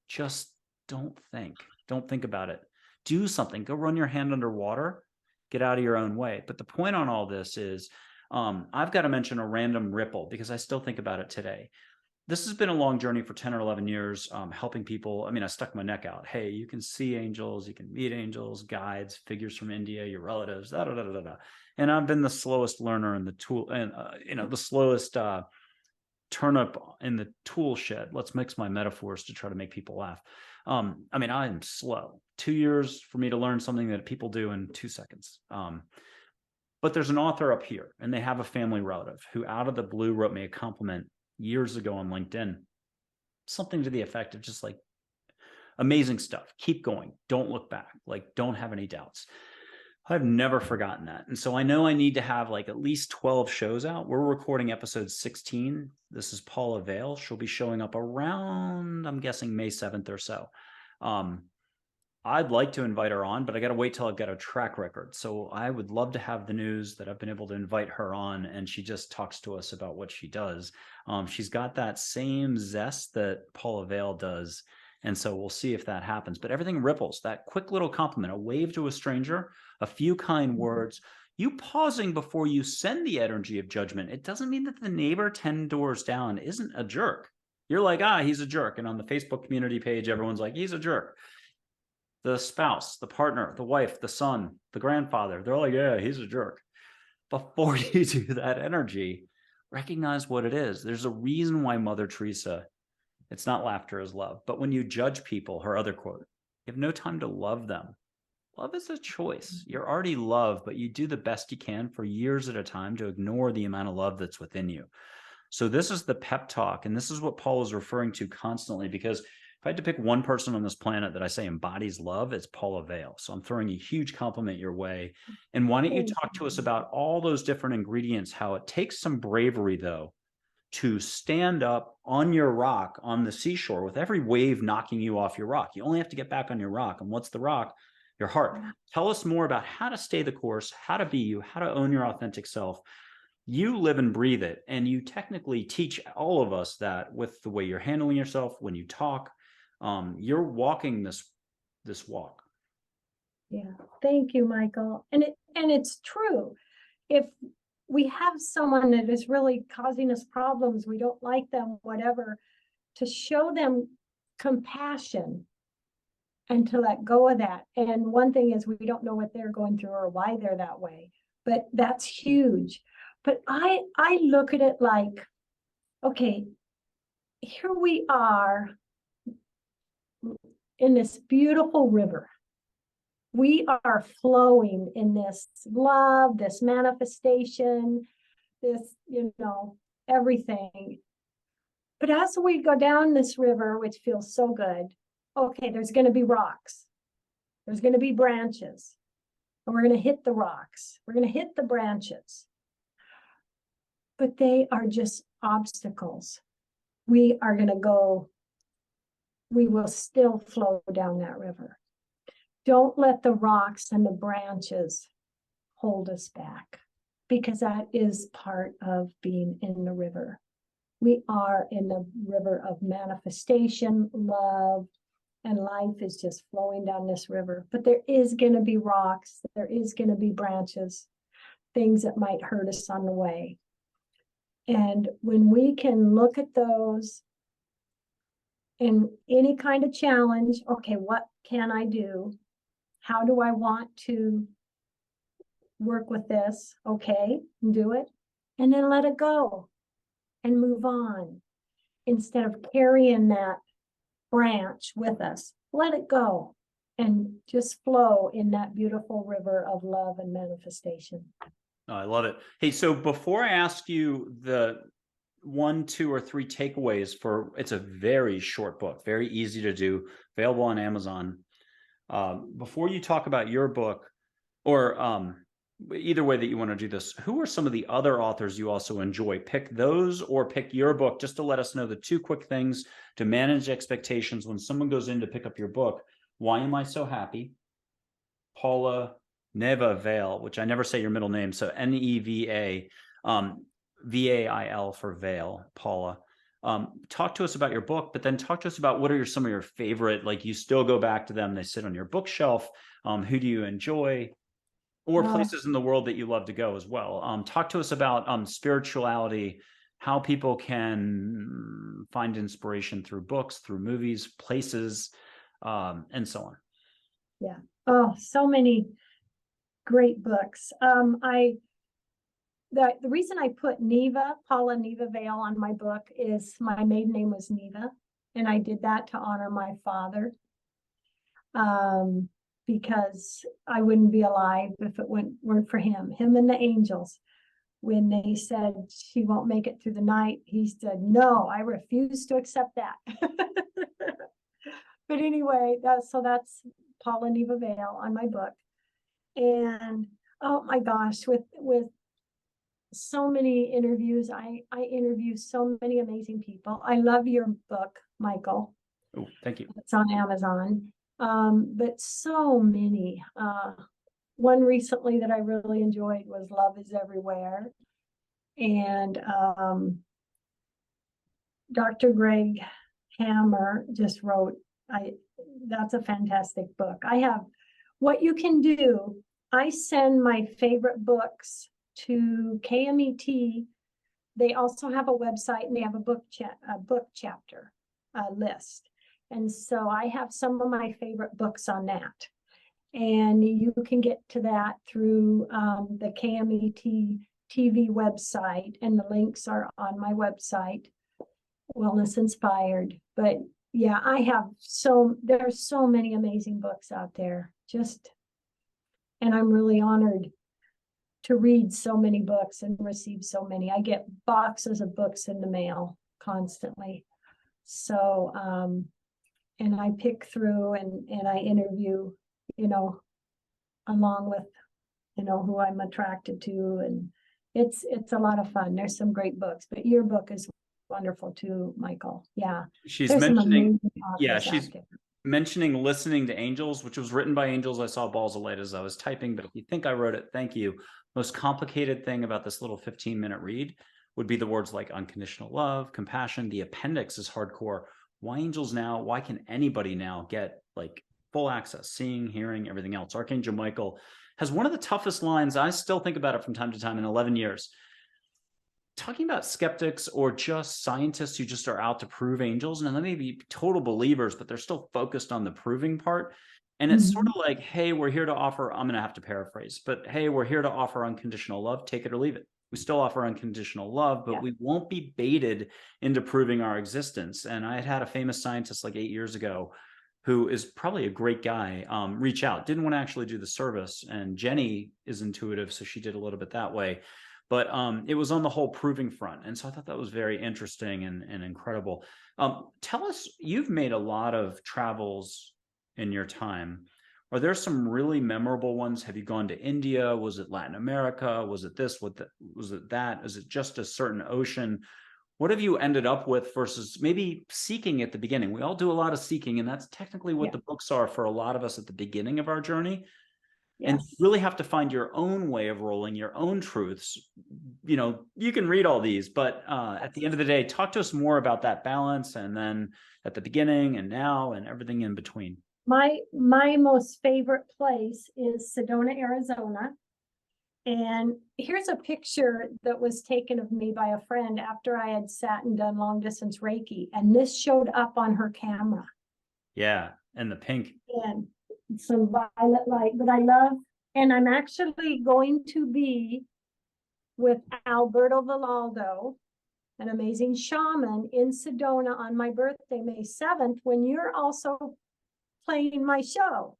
Just don't think about it. Do something. Go run your hand underwater. Get out of your own way. But the point on all this is, I've got to mention a random ripple because I still think about it today. This has been a long journey for 10 or 11 years, helping people. I mean, I stuck my neck out. Hey, you can see angels, you can meet angels, guides, figures from India, your relatives, da, da, da, da, da. And I've been the slowest learner in the tool, and the slowest turnip in the tool shed. Let's mix my metaphors to try to make people laugh. I mean, I'm slow. 2 years for me to learn something that people do in 2 seconds. But there's an author up here, and they have a family relative who out of the blue wrote me a compliment years ago on LinkedIn, something to the effect of just like, amazing stuff. Keep going. Don't look back. Like, don't have any doubts. I've never forgotten that. And so I know I need to have like at least 12 shows out. We're recording episode 16. This is Paula Vale. She'll be showing up around, I'm guessing, May 7th or so. I'd like to invite her on, but I got to wait till I've got a track record. So I would love to have the news that I've been able to invite her on, and she just talks to us about what she does. She's got that same zest that Paula Vale does. And so we'll see if that happens. But everything ripples. That quick little compliment, a wave to a stranger, a few kind words, you pausing before you send the energy of judgment. It doesn't mean that the neighbor 10 doors down isn't a jerk. You're like, he's a jerk. And on the Facebook community page, everyone's like, he's a jerk. The spouse, the partner, the wife, the son, the grandfather, they're like, yeah, he's a jerk. Before you do that energy, recognize what it is. There's a reason why Mother Teresa, it's not laughter is love. But when you judge people, her other quote, you have no time to love them. Love is a choice. You're already loved, but you do the best you can for years at a time to ignore the amount of love that's within you. So this is the pep talk. And this is what Paul is referring to constantly, because if I had to pick one person on this planet that I say embodies love, it's Paula Vale. So I'm throwing a huge compliment your way. And why don't you talk to us about all those different ingredients, how it takes some bravery, though, to stand up on your rock on the seashore with every wave knocking you off your rock. You only have to get back on your rock. And what's the rock? Your heart. Tell us more about how to stay the course, how to be you, how to own your authentic self. You live and breathe it. And you technically teach all of us that with the way you're handling yourself when you talk. You're walking this walk. Yeah, thank you, Michael. And it's true. If we have someone that is really causing us problems, we don't like them, whatever, to show them compassion and to let go of that. And one thing is, we don't know what they're going through or why they're that way, but that's huge. But I look at it like, okay, here we are in this beautiful river. We are flowing in this love, this manifestation, this, everything. But as we go down this river, which feels so good, okay, there's going to be rocks. There's going to be branches. And we're going to hit the rocks. We're going to hit the branches. But they are just obstacles. We are going to go, we will still flow down that river. Don't let the rocks and the branches hold us back, because that is part of being in the river. We are in the river of manifestation, love, and life is just flowing down this river. But there is going to be rocks, there is going to be branches, things that might hurt us on the way. And when we can look at those in any kind of challenge, okay, what can I do? How do I want to work with this? Okay, do it. And then let it go and move on. Instead of carrying that branch with us, let it go and just flow in that beautiful river of love and manifestation. Oh, I love it. Hey, so before I ask you the 1, 2, or 3 takeaways for, it's a very short book, very easy to do, available on Amazon. Before you talk about your book, Or either way that you want to do this, who are some of the other authors you also enjoy? Pick those or pick your book, just to let us know the two quick things to manage expectations when someone goes in to pick up your book. Why Am I So Happy? Paula Vail, which I never say your middle name, so Neva, Vail for Vail, Paula. Talk to us about your book, but then talk to us about what are some of your favorite, like you still go back to them, they sit on your bookshelf. Who do you enjoy? Or places in the world that you love to go as well. Talk to us about spirituality, how people can find inspiration through books, through movies, places, and so on. Yeah. Oh, so many great books. The reason I put Neva, Paula Neva Vale on my book is my maiden name was Neva, and I did that to honor my father. Because I wouldn't be alive if it weren't for him and the angels. When they said she won't make it through the night, he said, no, I refuse to accept that. But anyway, that's Paula Neva Vale on my book. And oh my gosh, with so many interviews, I interview so many amazing people. I love your book, Michael. Oh, thank you. It's on Amazon. But so many. One recently that I really enjoyed was Love is Everywhere. And Dr. Greg Hammer just wrote, that's a fantastic book. I have, what you can do, I send my favorite books to KMET. They also have a website and they have a book chapter list. And so I have some of my favorite books on that. And you can get to that through the KMET TV website, and the links are on my website, Wellness Inspired. But yeah, there's so many amazing books out there. And I'm really honored to read so many books and receive so many. I get boxes of books in the mail constantly. So, and I pick through and I interview, along with, who I'm attracted to. And it's a lot of fun. There's some great books, but your book is wonderful too, Michael. Yeah. She's mentioning Listening to Angels, which was written by angels. I saw balls of light as I was typing, but if you think I wrote it, thank you. Most complicated thing about this little 15-minute read would be the words like unconditional love, compassion. The appendix is hardcore. Why angels now? Why can anybody now get like full access, seeing, hearing, everything else? Archangel Michael has one of the toughest lines. I still think about it from time to time in 11 years. Talking about skeptics or just scientists who just are out to prove angels, and they may be total believers, but they're still focused on the proving part. And it's sort of like, hey, we're here to offer, I'm going to have to paraphrase, but hey, we're here to offer unconditional love, take it or leave it. We still offer unconditional love, but we won't be baited into proving our existence. And I had a famous scientist like 8 years ago, who is probably a great guy, reach out, didn't want to actually do the service. And Jenny is intuitive, so she did a little bit that way. But it was on the whole proving front. And so I thought that was very interesting and incredible. Tell us, you've made a lot of travels in your time. Are there some really memorable ones? Have you gone to India? Was it Latin America? Was it this? Was it that? Is it just a certain ocean? What have you ended up with versus maybe seeking at the beginning? We all do a lot of seeking, and that's technically what the books are for a lot of us at the beginning of our journey. And you really have to find your own way of rolling, your own truths. You can read all these, but at the end of the day, talk to us more about that balance, and then at the beginning and now and everything in between. My most favorite place is Sedona, Arizona. And here's a picture that was taken of me by a friend after I had sat and done long distance Reiki. And this showed up on her camera. Yeah, and the pink. And some violet light, but I love, and I'm actually going to be with Alberto Villaldo, an amazing shaman, in Sedona on my birthday, May 7th, when you're also playing my show.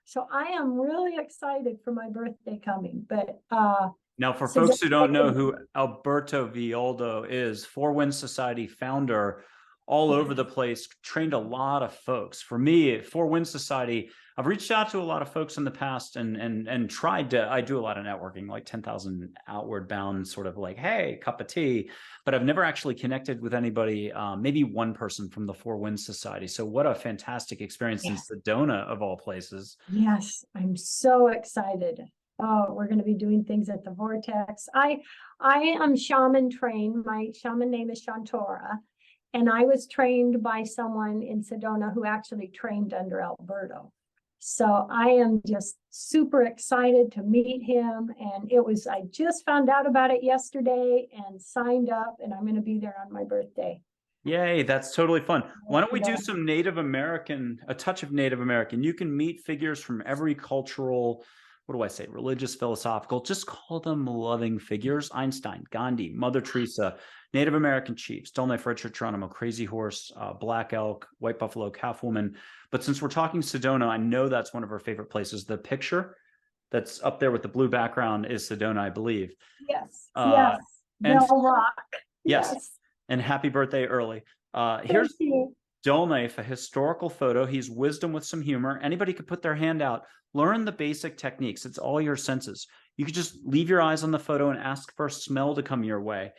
So I am really excited for my birthday coming. But now, for folks who don't know who Alberto Villaldo is, Four Winds Society founder, all over the place, trained a lot of folks. For me, Four Winds Society, I've reached out to a lot of folks in the past and tried to, I do a lot of networking, like 10,000 outward bound, sort of like, hey, cup of tea, but I've never actually connected with anybody, maybe one person from the Four Winds Society. So what a fantastic experience in Sedona of all places. Yes, I'm so excited. Oh, we're going to be doing things at the Vortex. I am shaman trained. My shaman name is Shantora. And I was trained by someone in Sedona who actually trained under Alberto. So I am just super excited to meet him. And I just found out about it yesterday and signed up, and I'm going to be there on my birthday. Yay, that's totally fun. Why don't we do some Native American, a touch of Native American? You can meet figures from every cultural, what do I say, religious, philosophical, just call them loving figures. Einstein, Gandhi, Mother Teresa, Native American chiefs, Don't Knife Richard Geronimo, Crazy Horse, Black Elk, White Buffalo, Calf Woman. But since we're talking Sedona, I know that's one of our favorite places. The picture that's up there with the blue background is Sedona, I believe. Yes, yes, Bell Rock. Yes. And happy birthday early. Here's Dull Knife, a historical photo. He's wisdom with some humor. Anybody could put their hand out. Learn the basic techniques. It's all your senses. You could just leave your eyes on the photo and ask for a smell to come your way.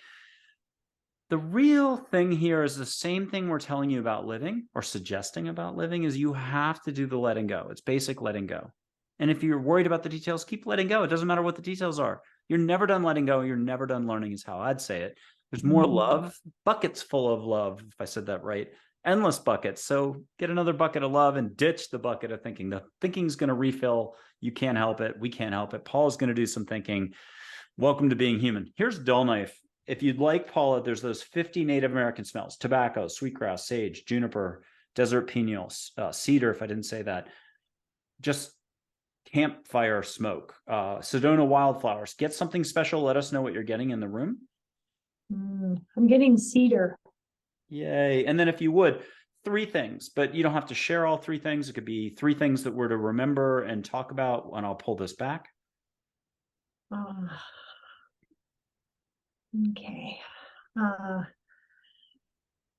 The real thing here is the same thing we're telling you about living or suggesting about living is you have to do the letting go. It's basic letting go. And if you're worried about the details, keep letting go. It doesn't matter what the details are. You're never done letting go. You're never done learning is how I'd say it. There's more love, buckets full of love, if I said that right, endless buckets. So get another bucket of love and ditch the bucket of thinking. The thinking's going to refill. You can't help it. We can't help it. Paul's going to do some thinking. Welcome to being human. Here's Dull Knife. If you'd like, Paula, there's those 50 Native American smells: tobacco, sweetgrass, sage, juniper, desert pineal, cedar, if I didn't say that. Just campfire smoke, Sedona wildflowers. Get something special. Let us know what you're getting in the room. I'm getting cedar. Yay. And then if you would, 3 things, but you don't have to share all 3 things. It could be 3 things that we're to remember and talk about, and I'll pull this back. Okay.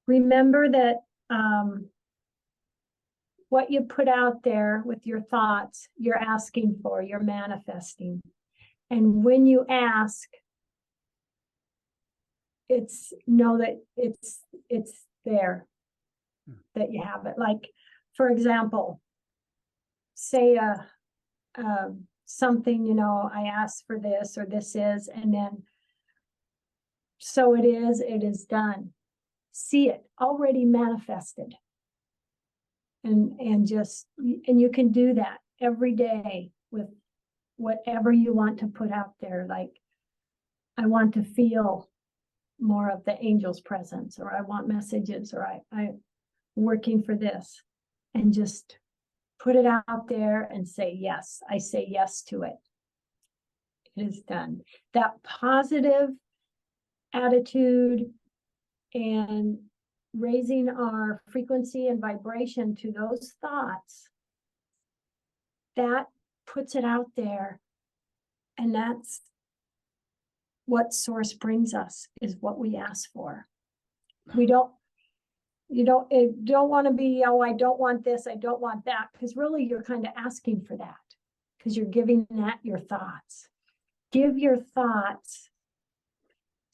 Remember that what you put out there with your thoughts, you're asking for, you're manifesting. And when you ask, know that it's there, that you have it. Like, for example, say something, I asked for this, or this is, and then so it is done. See it already manifested. And you can do that every day with whatever you want to put out there. Like, I want to feel more of the angel's presence, or I want messages, or I'm working for this, and just put it out there and say, yes, I say yes to it. It is done. That positive attitude and raising our frequency and vibration to those thoughts, that puts it out there. And that's what source brings us, is what we ask for. You don't want to be, oh, I don't want this, I don't want that, because really you're kind of asking for that, because you're giving that your thoughts. Give your thoughts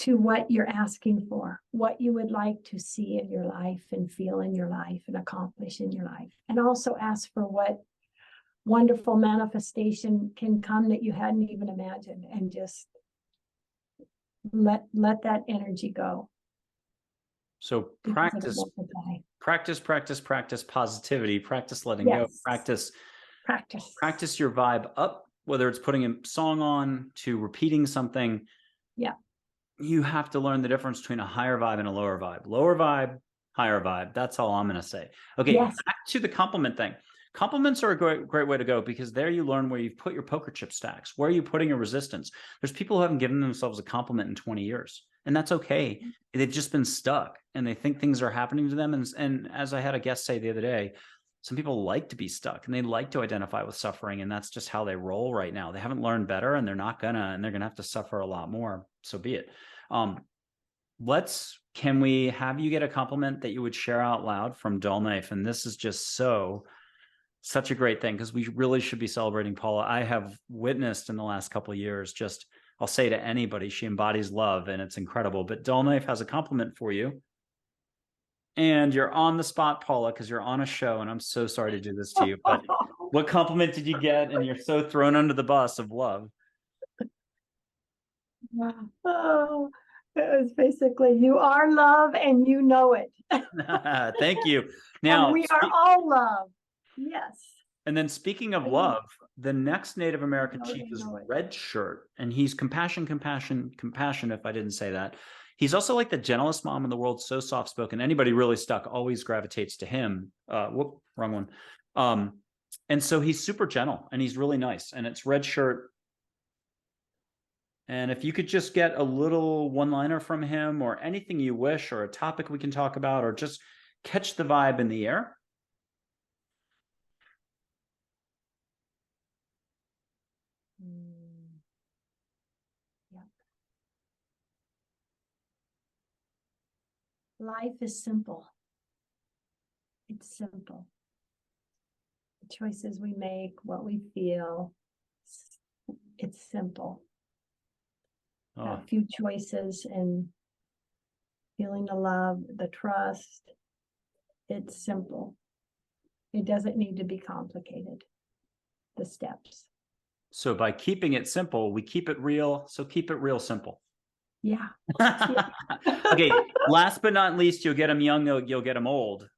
to what you're asking for, what you would like to see in your life and feel in your life and accomplish in your life. And also ask for what wonderful manifestation can come that you hadn't even imagined, and just let that energy go. So practice positivity, practice letting go, practice your vibe up, whether it's putting a song on to repeating something. Yeah. You have to learn the difference between a higher vibe and a lower vibe. Lower vibe, higher vibe. That's all I'm going to say. Okay, back to the compliment thing. Compliments are a great way to go, because there you learn where you've put your poker chip stacks. Where are you putting your resistance? There's people who haven't given themselves a compliment in 20 years, and that's okay. They've just been stuck, and they think things are happening to them. And as I had a guest say the other day, some people like to be stuck, and they like to identify with suffering, and that's just how they roll right now. They haven't learned better, and they're gonna have to suffer a lot more. So be it. can we have you get a compliment that you would share out loud from Dull Knife? And this is just such a great thing, because we really should be celebrating Paula. I have witnessed in the last couple of years, just, I'll say to anybody, she embodies love and it's incredible. But Dull Knife has a compliment for you. And you're on the spot, Paula, because you're on a show, and I'm so sorry to do this to you. But what compliment did you get? And you're so thrown under the bus of love. Oh, it was basically, you are love and you know it. Thank you. Now, and we are all love. Yes. And then speaking of love, the next Native American chief is Red Shirt, and he's compassion, if I didn't say that. He's also like the gentlest mom in the world, so soft-spoken. Anybody really stuck always gravitates to him. Whoop, wrong one. And so he's super gentle, and he's really nice, and it's Red Shirt. And if you could just get a little one-liner from him, or anything you wish, or a topic we can talk about, or just catch the vibe in the air. Yep. Life is simple. It's simple. The choices we make, what we feel, it's simple. A few choices and feeling the love, the trust. It's simple. It doesn't need to be complicated. The steps. So by keeping it simple, we keep it real. So keep it real simple. Yeah. Okay. Last but not least, you'll get him young, you'll get him old.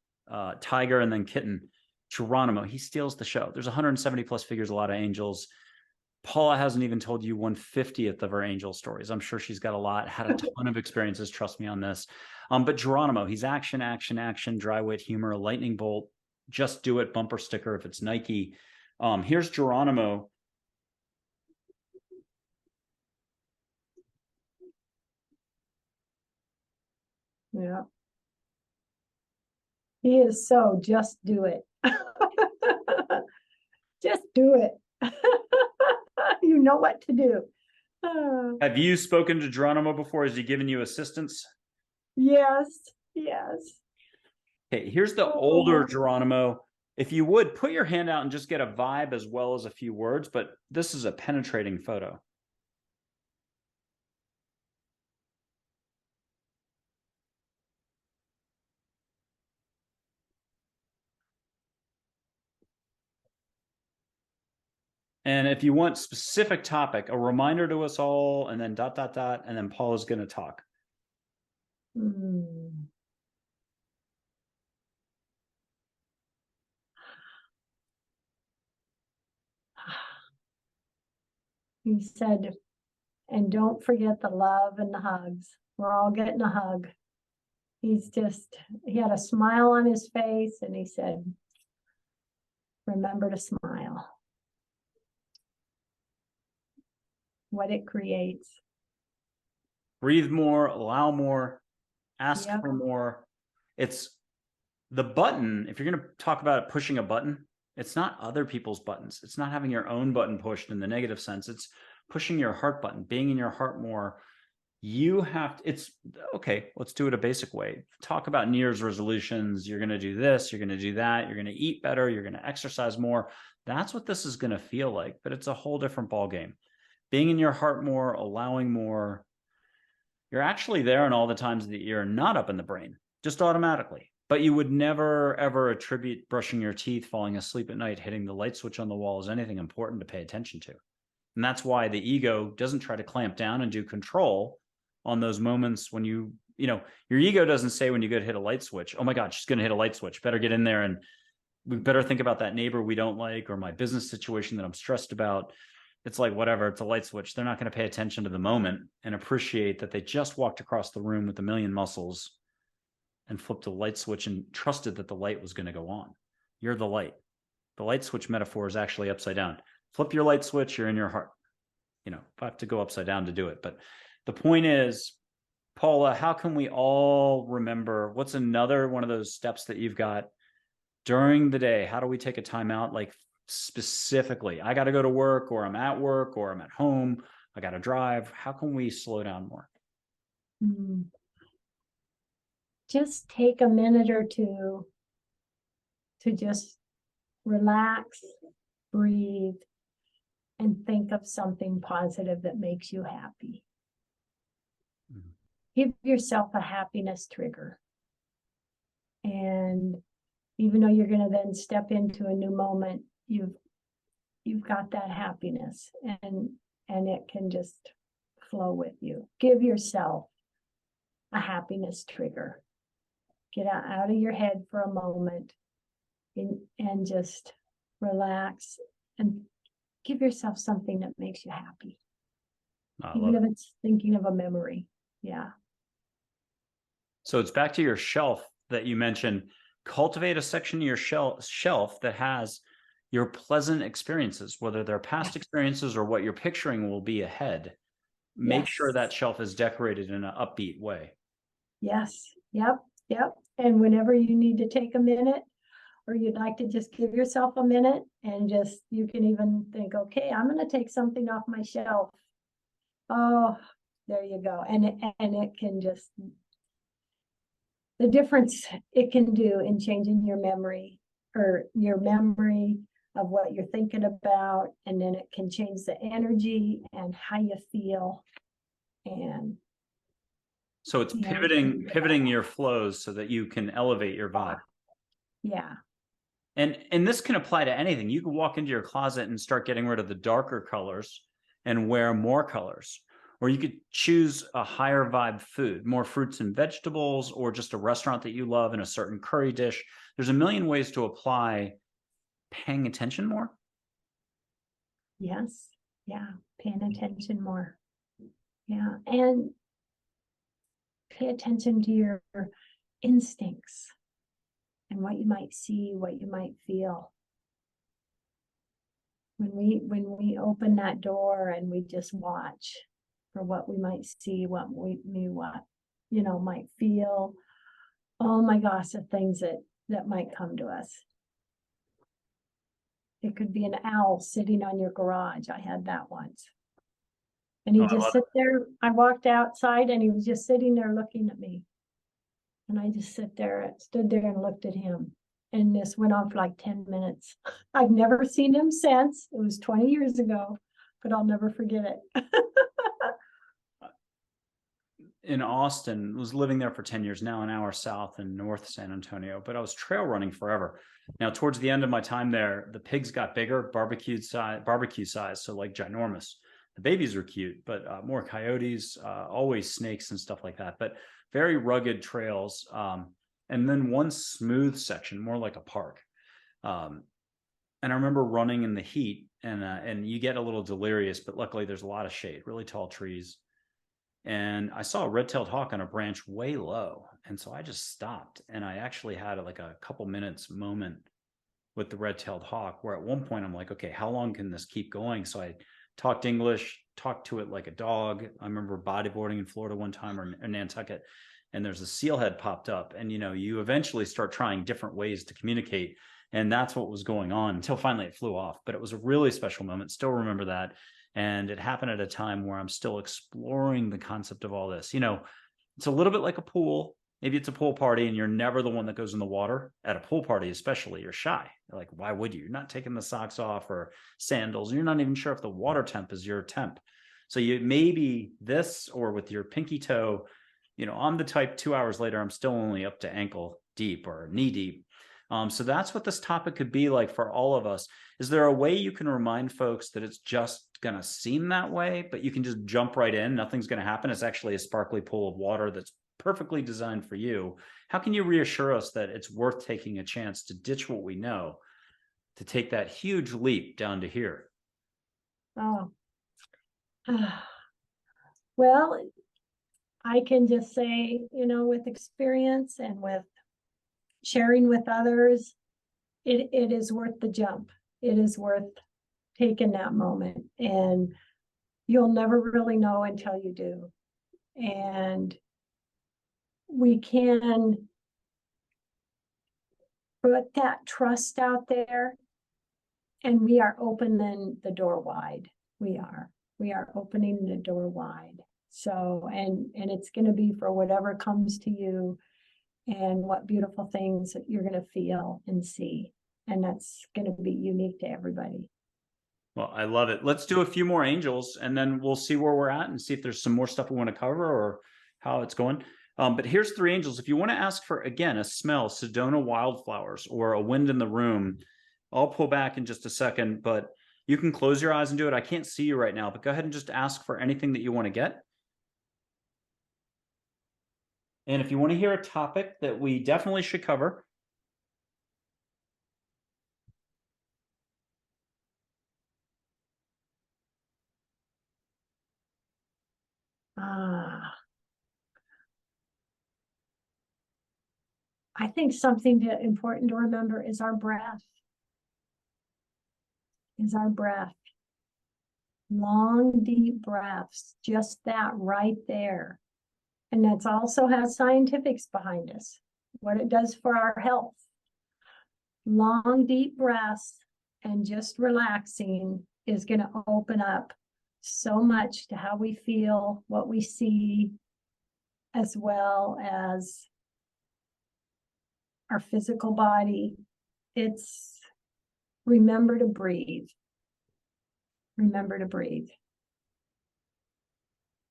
Tiger and then Kitten. Geronimo, he steals the show. There's 170 plus figures, a lot of angels. Paula hasn't even told you 1/50th of her angel stories. I'm sure she's got a lot, had a ton of experiences, trust me on this. But Geronimo, he's action, action, action, dry wit humor, lightning bolt, just do it, bumper sticker if it's Nike. Here's Geronimo. Yeah. He is so just do it. Just do it. You know what to do. Have you spoken to Geronimo before? Has he given you assistance? Yes, yes. Okay, here's the older Geronimo. If you would, put your hand out and just get a vibe as well as a few words, but this is a penetrating photo. And if you want specific topic, a reminder to us all, and then ... and then Paul is going to talk. He said, and don't forget the love and the hugs. We're all getting a hug. He had a smile on his face, and he said, remember to smile. What it creates. Breathe more, allow more, ask for more. It's the button. If you're going to talk about it, pushing a button, it's not other people's buttons. It's not having your own button pushed in the negative sense. It's pushing your heart button, being in your heart more. You have to, it's okay. Let's do it a basic way. Talk about New Year's resolutions. You're going to do this. You're going to do that. You're going to eat better. You're going to exercise more. That's what this is going to feel like, but it's a whole different ball game. Being in your heart more, allowing more. You're actually there in all the times of the year, not up in the brain, just automatically. But you would never, ever attribute brushing your teeth, falling asleep at night, hitting the light switch on the wall as anything important to pay attention to. And that's why the ego doesn't try to clamp down and do control on those moments when your ego doesn't say when you go to hit a light switch, oh my God, she's going to hit a light switch. Better get in there, and we better think about that neighbor we don't like, or my business situation that I'm stressed about. It's like, whatever, it's a light switch. They're not going to pay attention to the moment and appreciate that they just walked across the room with a million muscles and flipped a light switch and trusted that the light was going to go on. You're the light. The light switch metaphor is actually upside down. Flip your light switch, you're in your heart. I have to go upside down to do it. But the point is, Paula, how can we all remember, what's another one of those steps that you've got during the day? How do we take a time out? Like specifically, I got to go to work, or I'm at work, or I'm at home, I got to drive. How can we slow down more? just take a minute or two to just relax, breathe, and think of something positive that makes you happy. Mhm. Give yourself a happiness trigger. And even though you're going to then step into a new moment, you've got that happiness, and it can just flow with you. Give yourself a happiness trigger. Get out of your head for a moment and just relax and give yourself something that makes you happy. Even if it's thinking of a memory. Yeah. So it's back to your shelf that you mentioned. Cultivate a section of your shelf that has your pleasant experiences, whether they're past experiences or what you're picturing will be ahead. Make sure that shelf is decorated in an upbeat way. Yes. Yep. Yep. And whenever you need to take a minute, or you'd like to just give yourself a minute, and just, you can even think, okay, I'm going to take something off my shelf. Oh, there you go. And it can just, the difference it can do in changing your memory, or your memory of what you're thinking about, and then it can change the energy and how you feel. And so it's pivoting your flows so that you can elevate your vibe. Yeah. And this can apply to anything. You can walk into your closet and start getting rid of the darker colors and wear more colors. Or you could choose a higher vibe food, more fruits and vegetables, or just a restaurant that you love and a certain curry dish. There's a million ways to apply paying attention more. Yes. Yeah. Paying attention more. Yeah. And pay attention to your instincts and what you might see, what you might feel. When we open that door and we just watch for what we might see, what might feel. Oh my gosh, the things that might come to us. It could be an owl sitting on your garage. I had that once. And he just sit there. I walked outside and he was just sitting there looking at me. And I just stood there and looked at him. And this went on for like 10 minutes. I've never seen him since. It was 20 years ago, but I'll never forget it. In Austin, was living there for 10 years, now an hour south in North San Antonio, but I was trail running forever. Now, towards the end of my time there, the pigs got bigger, barbecue size, so like ginormous. The babies were cute, but more coyotes, always snakes and stuff like that, but very rugged trails. And then one smooth section, more like a park. And I remember running in the heat, and you get a little delirious, but luckily there's a lot of shade, really tall trees. And I saw a red-tailed hawk on a branch way low. And so I just stopped, and I actually had like a couple minutes moment with the red-tailed hawk, where at one point I'm like, okay, how long can this keep going? So I talked English, talked to it like a dog. I remember bodyboarding in Florida one time, or in Nantucket, and there's a steelhead popped up, and you eventually start trying different ways to communicate. And that's what was going on until finally it flew off. But it was a really special moment. Still remember that. And it happened at a time where I'm still exploring the concept of all this. It's a little bit like a pool. Maybe it's a pool party and you're never the one that goes in the water. At a pool party, especially, you're shy. You're like, why would you? You're not taking the socks off or sandals. You're not even sure if the water temp is your temp. So you maybe this, or with your pinky toe, I'm the type 2 hours later, I'm still only up to ankle deep or knee deep. So that's what this topic could be like for all of us. Is there a way you can remind folks that it's just going to seem that way, but you can just jump right in? Nothing's going to happen. It's actually a sparkly pool of water that's perfectly designed for you. How can you reassure us that it's worth taking a chance to ditch what we know, to take that huge leap down to here? Oh, well, I can just say, with experience and with sharing with others, it is worth the jump. It is worth taking that moment, and you'll never really know until you do. And we can put that trust out there, and we are opening the door wide. We are opening the door wide. So, and it's going to be for whatever comes to you. and what beautiful things that you're going to feel and see. And that's going to be unique to everybody. Well, I love it. Let's do a few more angels and then we'll see where we're at and see if there's some more stuff we want to cover or how it's going. But here's 3 angels. If you want to ask for, again, a smell, Sedona wildflowers or a wind in the room, I'll pull back in just a second, but you can close your eyes and do it. I can't see you right now, but go ahead and just ask for anything that you want to get. And if you want to hear a topic that we definitely should cover, I think something important to remember is our breath. Long, deep breaths, just that right there. And that's also has scientifics behind us, what it does for our health. Long, deep breaths and just relaxing is going to open up so much to how we feel, what we see, as well as our physical body. It's remember to breathe. Remember to breathe.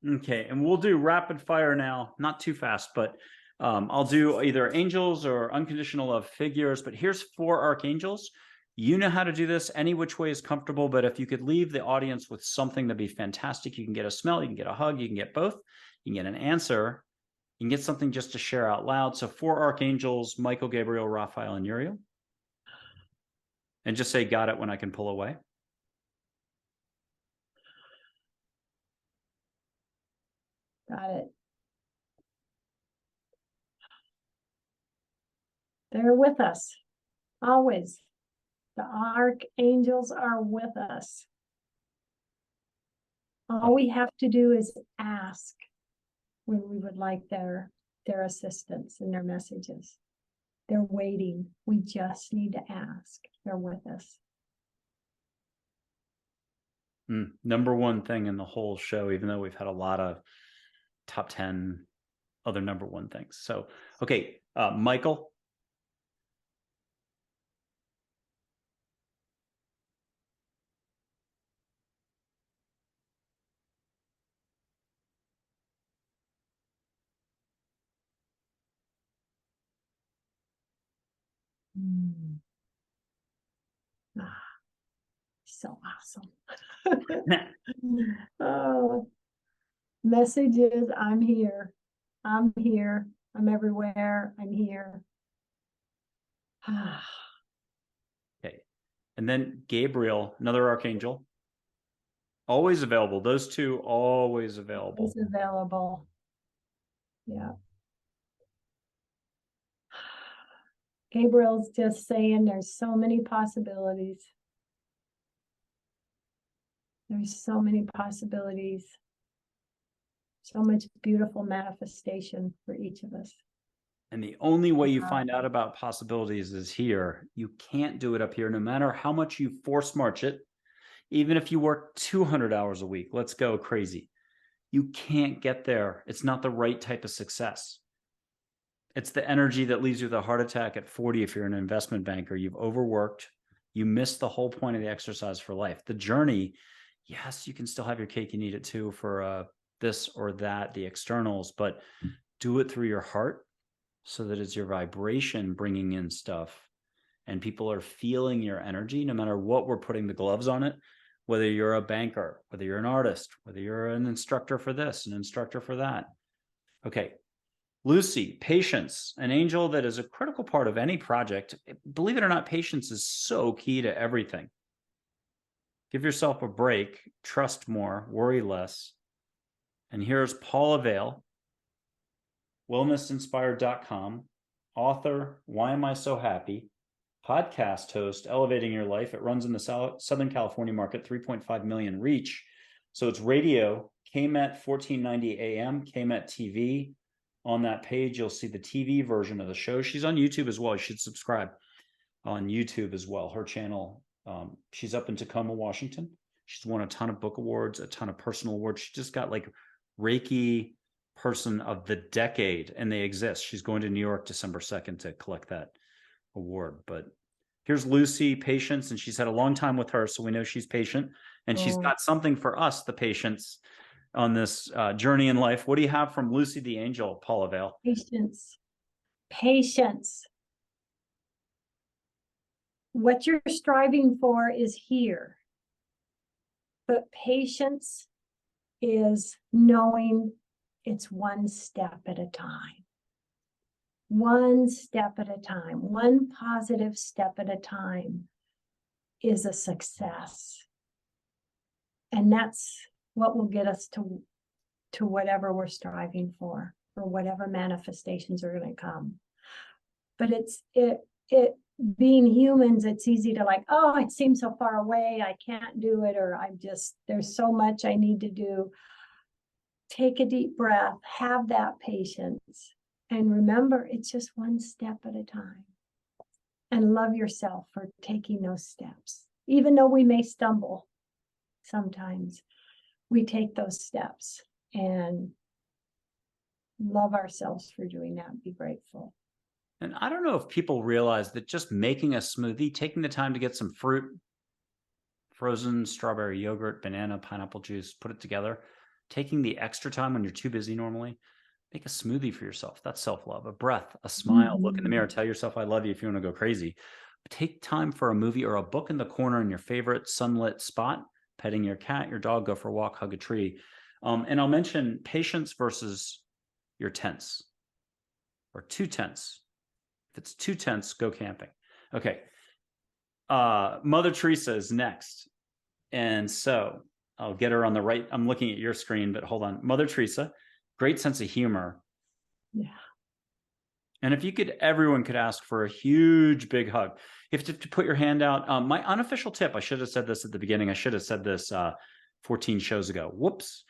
Okay, and we'll do rapid fire now, not too fast, but I'll do either angels or unconditional love figures, but here's 4 archangels. You know how to do this any which way is comfortable, but if you could leave the audience with something, that'd be fantastic. You can get a smell, you can get a hug, you can get both, you can get an answer, you can get something just to share out loud. So 4 archangels, Michael, Gabriel, Raphael, and Uriel. And just say, got it, when I can pull away. Got it. They're with us, always. The archangels are with us. All we have to do is ask when we would like their assistance and their messages. They're waiting. We just need to ask. They're with us. Number one thing in the whole show, even though we've had a lot of top 10 other number one things. So, okay, Michael. So awesome. Oh, message is I'm here. I'm here. I'm everywhere. I'm here. Okay. And then Gabriel, another archangel. Always available. Those 2 always available. It's available. Yeah. Gabriel's just saying there's so many possibilities. There's so many possibilities. So much beautiful manifestation for each of us. And the only way you find out about possibilities is here. You can't do it up here, no matter how much you force march it. Even if you work 200 hours a week, let's go crazy. You can't get there. It's not the right type of success. It's the energy that leaves you with a heart attack at 40 if you're an investment banker. You've overworked. You missed the whole point of the exercise for life. The journey, yes, you can still have your cake and eat it too for this or that, the externals, but do it through your heart so that it's your vibration bringing in stuff and people are feeling your energy no matter what we're putting the gloves on it, whether you're a banker, whether you're an artist, whether you're an instructor for this, an instructor for that. Okay. Lucy, patience, an angel that is a critical part of any project. Believe it or not, patience is so key to everything. Give yourself a break, trust more, worry less. And here's Paula Vale, wellnessinspired.com, author, Why Am I So Happy, podcast host, Elevating Your Life. It runs in the Southern California market, 3.5 million reach. So it's radio, KMET 1490 AM, KMET TV. On that page, you'll see the TV version of the show. She's on YouTube as well. You should subscribe on YouTube as well. Her channel, she's up in Tacoma, Washington. She's won a ton of book awards, a ton of personal awards. She just got like Reiki person of the decade, and they exist. She's going to New York December 2nd to collect that award. But here's Lucy, patience, and she's had a long time with her, so we know she's patient, and she's got something for us, the patients, on this journey in life. What do you have from Lucy the Angel, Paula Vale? Patience. Patience. What you're striving for is here. But patience is knowing it's one step at a time. One step at a time, one positive step at a time is a success. And that's what will get us to whatever we're striving for, or whatever manifestations are going to come. But being humans, it's easy to like, oh, it seems so far away, I can't do it, or there's so much I need to do. Take a deep breath, have that patience, and remember, it's just one step at a time. And love yourself for taking those steps. Even though we may stumble, sometimes we take those steps and love ourselves for doing that. Be grateful. And I don't know if people realize that just making a smoothie, taking the time to get some fruit, frozen strawberry yogurt, banana, pineapple juice, put it together, taking the extra time when you're too busy normally, make a smoothie for yourself. That's self-love. A breath, a smile, look in the mirror, tell yourself I love you if you want to go crazy. Take time for a movie or a book in the corner in your favorite sunlit spot, petting your cat, your dog, go for a walk, hug a tree. And I'll mention patience versus your tense, or too tense. If it's too tense, go camping. Okay. Mother Teresa is next. And so I'll get her on the right. I'm looking at your screen, but hold on. Mother Teresa, great sense of humor. Yeah. And if you could, everyone could ask for a huge, big hug. You have to put your hand out. My unofficial tip, I should have said this at the beginning. I should have said this 14 shows ago. Whoops.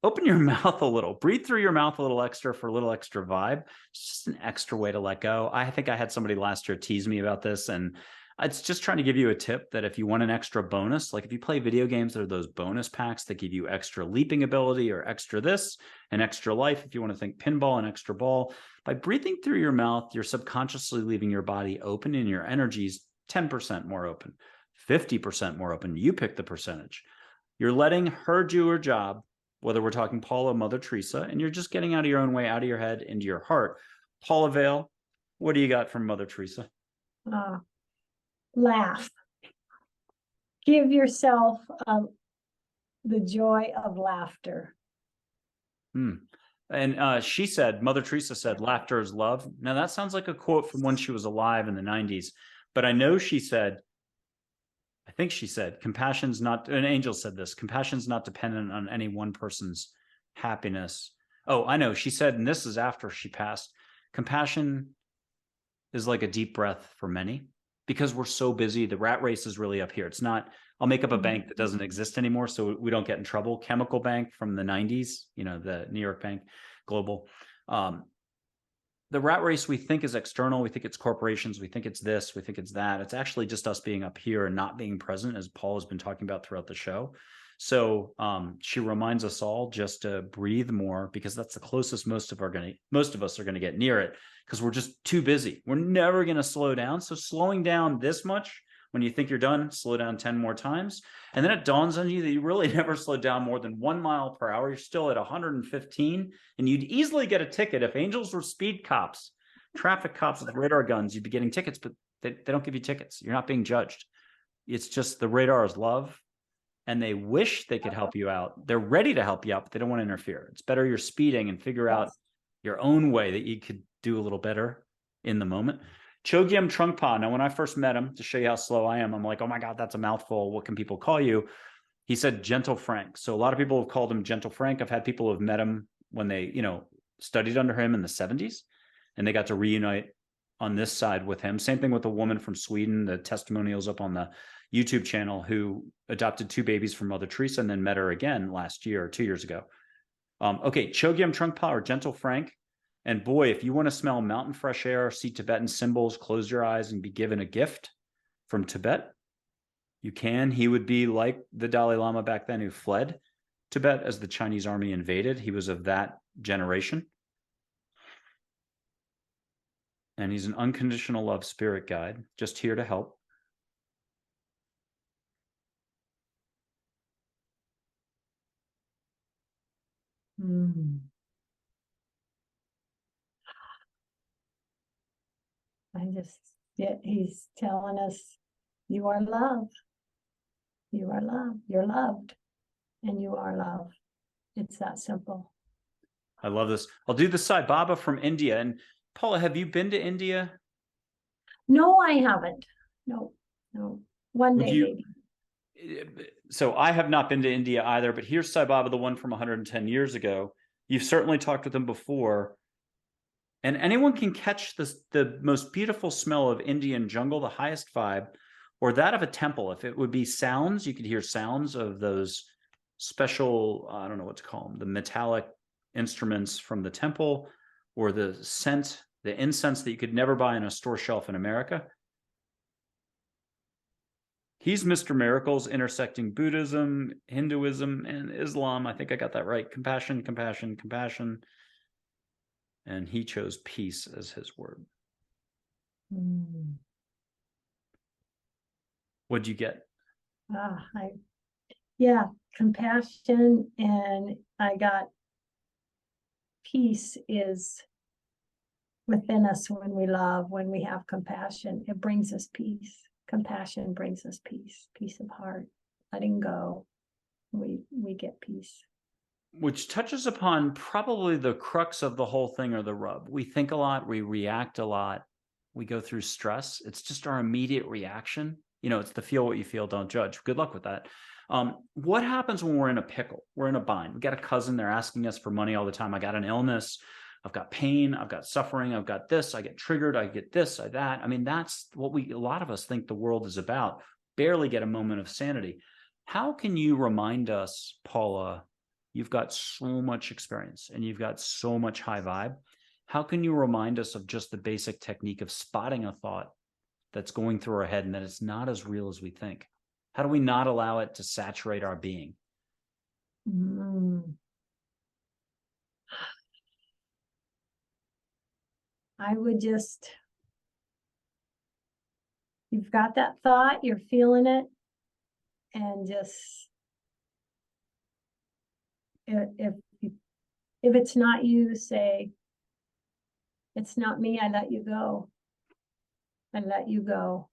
Open your mouth a little. Breathe through your mouth a little extra for a little extra vibe. It's just an extra way to let go. I think I had somebody last year tease me about this, and it's just trying to give you a tip that if you want an extra bonus, like if you play video games, there are those bonus packs that give you extra leaping ability or extra this and extra life. If you want to think pinball and extra ball, by breathing through your mouth, you're subconsciously leaving your body open and your energy's 10% more open, 50% more open. You pick the percentage. You're letting her do her job, whether we're talking Paula, Mother Teresa, and you're just getting out of your own way, out of your head, into your heart. Paula Vale, what do you got from Mother Teresa? Laugh. Give yourself the joy of laughter. And she said, Mother Teresa said, laughter is love. Now that sounds like a quote from when she was alive in the 90s, but I know she said, I think she said, compassion's not, an angel said this, compassion's not dependent on any one person's happiness. Oh, I know. She said, and this is after she passed, compassion is like a deep breath for many because we're so busy. The rat race is really up here. It's not, I'll make up a bank that doesn't exist anymore so we don't get in trouble. Chemical Bank from the 90s, you know, the New York Bank, Global. The rat race we think is external. We think it's corporations. We think it's this. We think it's that. It's actually just us being up here and not being present, as Paul has been talking about throughout the show. So she reminds us all just to breathe more, because that's the closest most of us are going to get near it, because we're just too busy. We're never going to slow down. So slowing down this much, when you think you're done, slow down 10 more times. And then it dawns on you that you really never slowed down more than 1 mile per hour. You're still at 115, and you'd easily get a ticket. If angels were speed cops, traffic cops with radar guns, you'd be getting tickets, but they don't give you tickets. You're not being judged. It's just the radar is love, and they wish they could help you out. They're ready to help you out, but they don't want to interfere. It's better you're speeding and figure out your own way that you could do a little better in the moment. Chogyam Trungpa. Now, when I first met him, to show you how slow I am, I'm like, oh my God, that's a mouthful. What can people call you? He said Gentle Frank. So a lot of people have called him Gentle Frank. I've had people who have met him when they, studied under him in the 70s, and they got to reunite on this side with him. Same thing with a woman from Sweden, the testimonials up on the YouTube channel, who adopted 2 babies from Mother Teresa and then met her again last year or 2 years ago. Okay, Chogyam Trungpa, or Gentle Frank. And boy, if you want to smell mountain fresh air, see Tibetan symbols, close your eyes and be given a gift from Tibet, you can. He would be like the Dalai Lama back then, who fled Tibet as the Chinese army invaded. He was of that generation. And he's an unconditional love spirit guide, just here to help. He's telling us, you are love. You are love. You're loved. And you are love. It's that simple. I love this. I'll do the Sai Baba from India. And Paula, have you been to India? No, I haven't. No. One day, maybe. So I have not been to India either, but here's Sai Baba, the one from 110 years ago. You've certainly talked with him before. And anyone can catch the most beautiful smell of Indian jungle, the highest vibe, or that of a temple. If it would be sounds, you could hear sounds of those special, I don't know what to call them, the metallic instruments from the temple, or the scent, the incense that you could never buy on a store shelf in America. He's Mr. Miracles, intersecting Buddhism, Hinduism, and Islam. I think I got that right. Compassion, compassion, compassion. And he chose peace as his word. What'd you get? Compassion, and I got peace is within us when we love, when we have compassion. It brings us peace. Compassion brings us peace of heart, letting go. We get peace. Which touches upon probably the crux of the whole thing, or the rub. We think a lot, we react a lot, we go through stress. It's just our immediate reaction. It's the feel what you feel, don't judge. Good luck with that. What happens when we're in a pickle? We're in a bind. We got a cousin, they're asking us for money all the time. I got an illness, I've got pain, I've got suffering, I've got this, I get triggered, I get this, I that. I mean, that's what a lot of us think the world is about. Barely get a moment of sanity. How can you remind us, Paula, you've got so much experience and you've got so much high vibe. How can you remind us of just the basic technique of spotting a thought that's going through our head and that it's not as real as we think? How do we not allow it to saturate our being? I would you've got that thought, you're feeling it, and just, if it's not you, say, it's not me, I let you go. I let you go.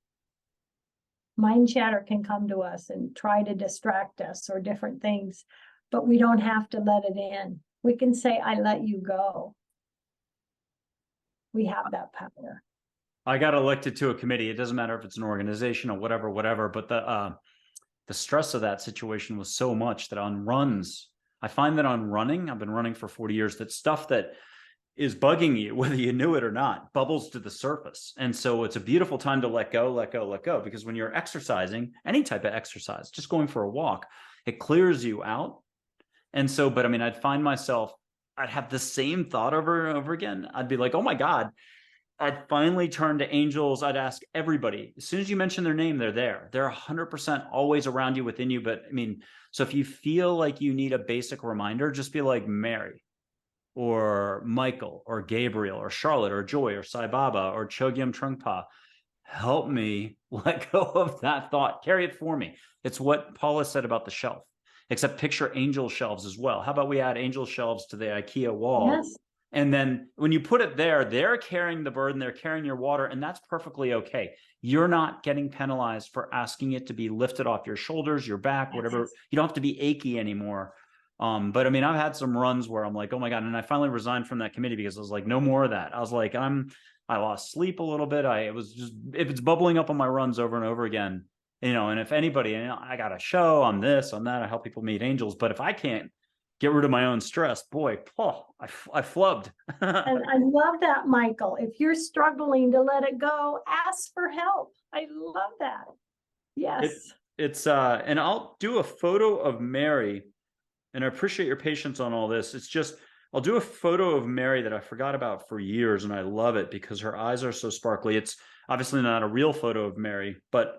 Mind chatter can come to us and try to distract us, or different things, but we don't have to let it in. We can say, I let you go. We have that power. I got elected to a committee. It doesn't matter if it's an organization or whatever, but the stress of that situation was so much that on runs, I find that on running, I've been running for 40 years, that stuff that is bugging you, whether you knew it or not, bubbles to the surface. And so it's a beautiful time to let go, because when you're exercising, any type of exercise, just going for a walk, it clears you out. And so, but I mean, I'd find myself, I'd have the same thought over and over again. I'd be like, oh my God. I'd finally turn to angels. I'd ask everybody, as soon as you mention their name, they're there. They're 100% always around you, within you. But I mean, so if you feel like you need a basic reminder, just be like Mary or Michael or Gabriel or Charlotte or Joy or Sai Baba or Chogyam Trungpa. Help me let go of that thought. Carry it for me. It's what Paula said about the shelf, except picture angel shelves as well. How about we add angel shelves to the IKEA wall? Yes. And then when you put it there, they're carrying the burden, they're carrying your water, and that's perfectly okay. You're not getting penalized for asking it to be lifted off your shoulders, your back, whatever. You don't have to be achy anymore. But I mean, I've had some runs where I'm like, oh my God. And I finally resigned from that committee because I was like, no more of that. I was like, I lost sleep a little bit. It was just, if it's bubbling up on my runs over and over again, and if anybody, I got a show, I'm this, I'm that, I help people meet angels. But if I can't get rid of my own stress, boy, I flubbed. And I love that, Michael. If you're struggling to let it go, ask for help. I love that. Yes. It's and I'll do a photo of Mary, and I appreciate your patience on all this. It's just, I'll do a photo of Mary that I forgot about for years, and I love it because her eyes are so sparkly. It's obviously not a real photo of Mary, but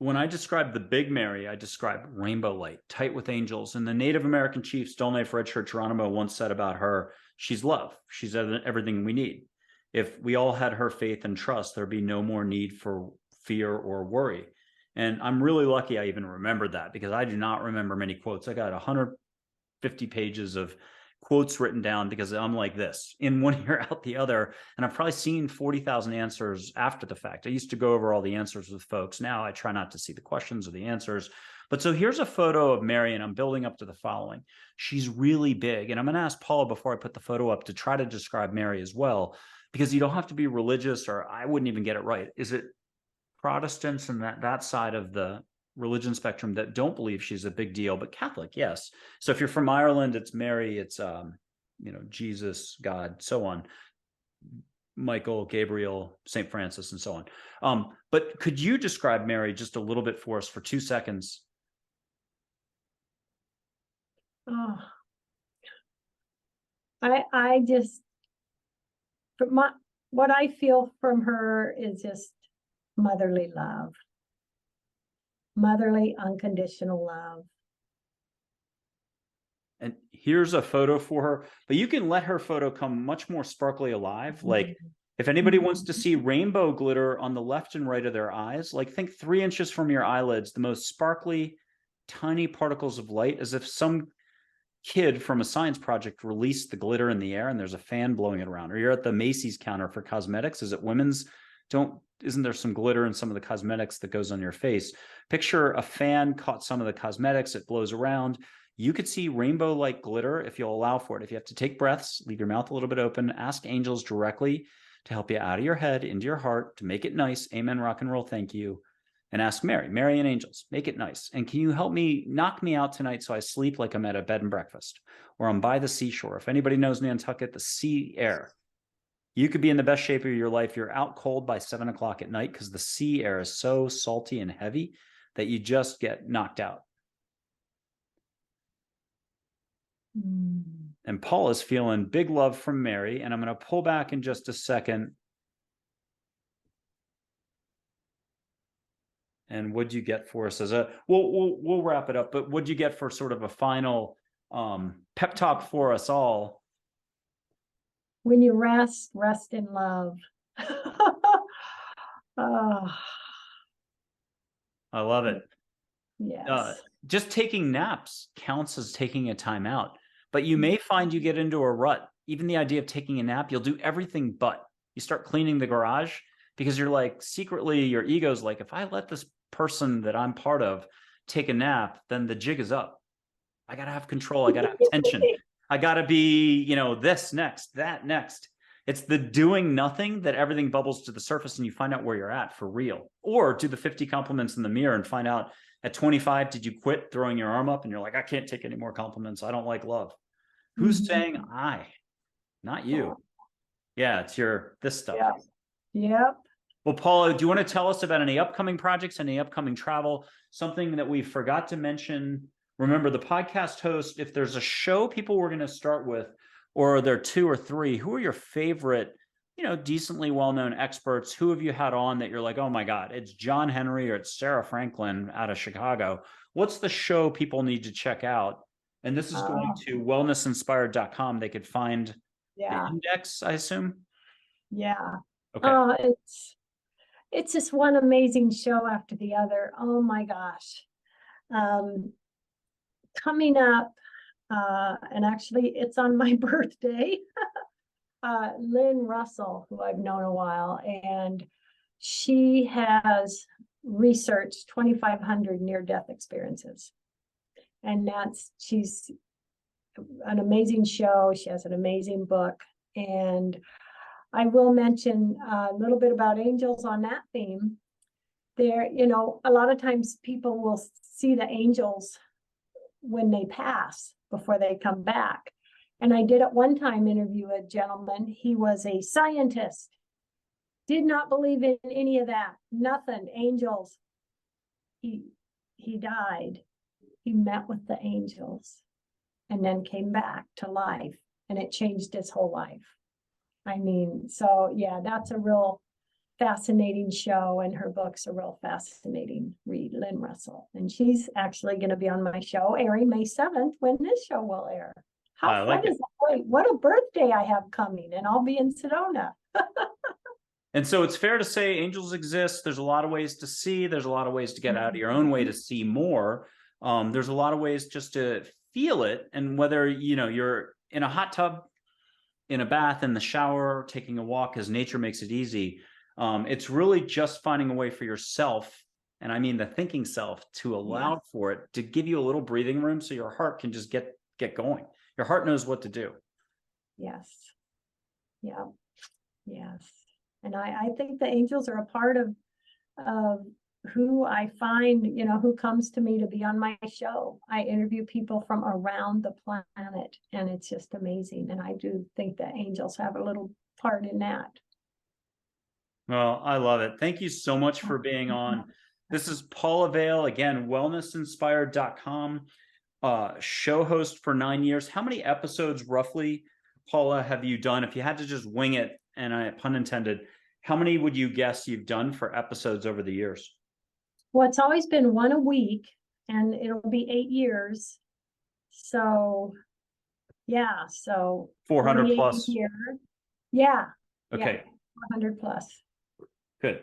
When I describe the big Mary, I describe rainbow light, tight with angels. And the Native American chief, Still Knife Red Shirt Geronimo, once said about her, she's love. She's everything we need. If we all had her faith and trust, there'd be no more need for fear or worry. And I'm really lucky I even remembered that, because I do not remember many quotes. I got 150 pages of quotes written down because I'm like this, in one ear out the other. And I've probably seen 40,000 answers after the fact. I used to go over all the answers with folks. Now I try not to see the questions or the answers. But so here's a photo of Mary, and I'm building up to the following. She's really big. And I'm going to ask Paula before I put the photo up to try to describe Mary as well, because you don't have to be religious, or I wouldn't even get it right. Is it Protestants and that side of the religion spectrum that don't believe she's a big deal, but Catholic, yes. So if you're from Ireland, it's Mary, it's Jesus, God, so on, Michael, Gabriel, St. Francis, and so on. But could you describe Mary just a little bit for us for 2 seconds? Oh, I just, what I feel from her is just motherly love. Motherly, unconditional love. And here's a photo for her, but you can let her photo come much more sparkly alive. Like if anybody wants to see rainbow glitter on the left and right of their eyes, like think 3 inches from your eyelids, the most sparkly, tiny particles of light, as if some kid from a science project released the glitter in the air and there's a fan blowing it around. Or you're at the Macy's counter for cosmetics. Is it women's? Isn't there some glitter in some of the cosmetics that goes on your face? Picture a fan caught some of the cosmetics, it blows around. You could see rainbow like glitter if you'll allow for it. If you have to take breaths, leave your mouth a little bit open, ask angels directly to help you out of your head into your heart to make it nice. Amen, rock and roll, thank you. And ask Mary and angels, make it nice. And can you help me knock me out tonight so I sleep like I'm at a bed and breakfast, or I'm by the seashore? If anybody knows Nantucket, the sea air. You could be in the best shape of your life. You're out cold by 7 o'clock at night because the sea air is so salty and heavy that you just get knocked out. And Paul is feeling big love from Mary, and I'm going to pull back in just a second. And what'd you get for us as a, we'll wrap it up, but what'd you get for sort of a final pep talk for us all? When you rest in love. Oh, I love it. yes. Just taking naps counts as taking a time out, but you may find you get into a rut. Even the idea of taking a nap, you'll do everything but. You start cleaning the garage because you're like, secretly, your ego's like, if I let this person that I'm part of take a nap, then the jig is up. I got to have control. I got to have tension. I got to be, this next, that next. It's the doing nothing that everything bubbles to the surface and you find out where you're at for real. Or do the 50 compliments in the mirror and find out at 25, did you quit throwing your arm up and you're like, I can't take any more compliments. I don't like love. Who's saying I? Not you. Yeah, it's this stuff. Yeah. Yep. Well, Paula, do you want to tell us about any upcoming projects, any upcoming travel, something that we forgot to mention? Remember, the podcast host, if there's a show people were going to start with, or are there 2 or 3, who are your favorite, decently well-known experts? Who have you had on that you're like, oh my God, it's John Henry or it's Sarah Franklin out of Chicago? What's the show people need to check out? And this is going to wellnessinspired.com. They could find the index, I assume? Yeah. Okay. It's just one amazing show after the other. Oh my gosh. Coming up, and actually it's on my birthday, Lynn Russell, who I've known a while, and she has researched 2,500 near-death experiences. And she's an amazing show. She has an amazing book. And I will mention a little bit about angels on that theme. There, a lot of times people will see the angels when they pass before they come back. And I did at one time interview a gentleman. He was a scientist, did not believe in any of that, nothing, angels. He died. He met with the angels and then came back to life, and it changed his whole life. I mean, so yeah, that's a real fascinating show, and her book's a real fascinating read, Lynn Russell. And she's actually going to be on my show airing May 7th when this show will air. How I like fun is that? Wait, what a birthday I have coming, and I'll be in Sedona. And so it's fair to say angels exist. There's a lot of ways to see. There's a lot of ways to get out of your own way to see more. There's a lot of ways just to feel it. And whether, you're in a hot tub, in a bath, in the shower, taking a walk, because nature makes it easy. It's really just finding a way for yourself, and I mean the thinking self, to allow for it, to give you a little breathing room so your heart can just get going. Your heart knows what to do. Yes. Yeah. Yes. And I think the angels are a part of who I find, who comes to me to be on my show. I interview people from around the planet, and it's just amazing. And I do think that angels have a little part in that. Well, I love it. Thank you so much for being on. This is Paula Vale, again, wellnessinspired.com, show host for 9 years. How many episodes roughly, Paula, have you done? If you had to just wing it, and I pun intended, how many would you guess you've done for episodes over the years? Well, it's always been one a week, and it'll be 8 years. So, yeah, so 400 plus. Year. Yeah. Okay. Yeah, 400 plus. Good.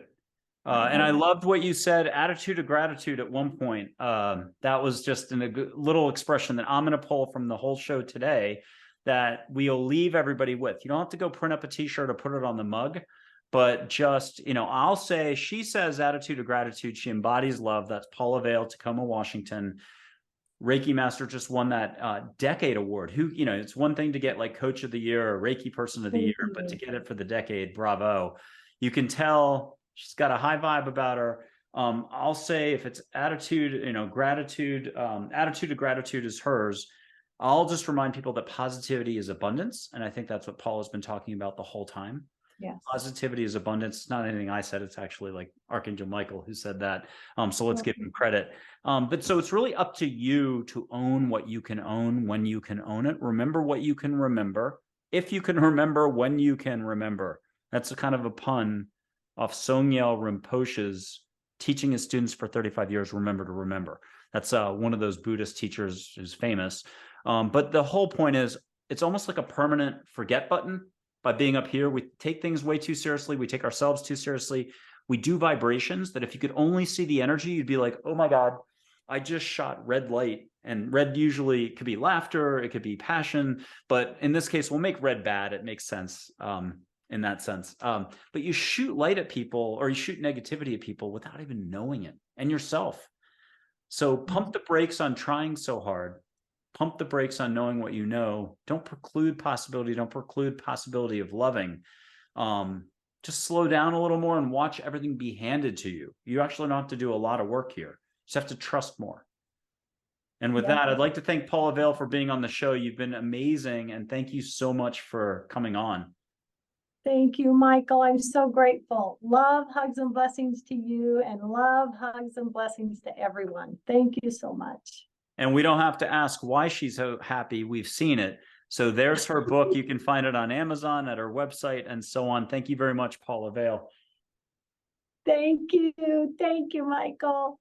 And I loved what you said, attitude of gratitude at one point. That was just a little expression that I'm going to pull from the whole show today, that we'll leave everybody with. You don't have to go print up a t-shirt or put it on the mug, but just, I'll say, she says attitude of gratitude. She embodies love. That's Paula Vale, Tacoma, Washington. Reiki Master just won that decade award. It's one thing to get like Coach of the Year or Reiki Person of the Year, but to get it for the decade, bravo. You can tell she's got a high vibe about her. I'll say if it's attitude, gratitude, attitude of gratitude is hers. I'll just remind people that positivity is abundance. And I think that's what Paul has been talking about the whole time. Yes. Positivity is abundance. It's not anything I said. It's actually like Archangel Michael who said that. So let's give him credit. But so it's really up to you to own what you can own when you can own it. Remember what you can remember. If you can remember when you can remember. That's a kind of a pun off Songyal Rinpoche's teaching his students for 35 years, remember to remember. That's one of those Buddhist teachers who's famous. But the whole point is, it's almost like a permanent forget button. By being up here, we take things way too seriously. We take ourselves too seriously. We do vibrations that if you could only see the energy, you'd be like, oh my God, I just shot red light. And red usually could be laughter, it could be passion. But in this case, we'll make red bad. It makes sense in that sense. But you shoot light at people, or you shoot negativity at people without even knowing it, and yourself. So pump the brakes on trying so hard. Pump the brakes on knowing what you know. Don't preclude possibility. Don't preclude possibility of loving. Just slow down a little more and watch everything be handed to you. You actually don't have to do a lot of work here. You just have to trust more. And with that, I'd like to thank Paula Vale for being on the show. You've been amazing. And thank you so much for coming on. Thank you, Michael. I'm so grateful. Love, hugs, and blessings to you, and love, hugs, and blessings to everyone. Thank you so much. And we don't have to ask why she's so happy. We've seen it. So there's her book. You can find it on Amazon, at her website, and so on. Thank you very much, Paula Vale. Thank you. Thank you, Michael.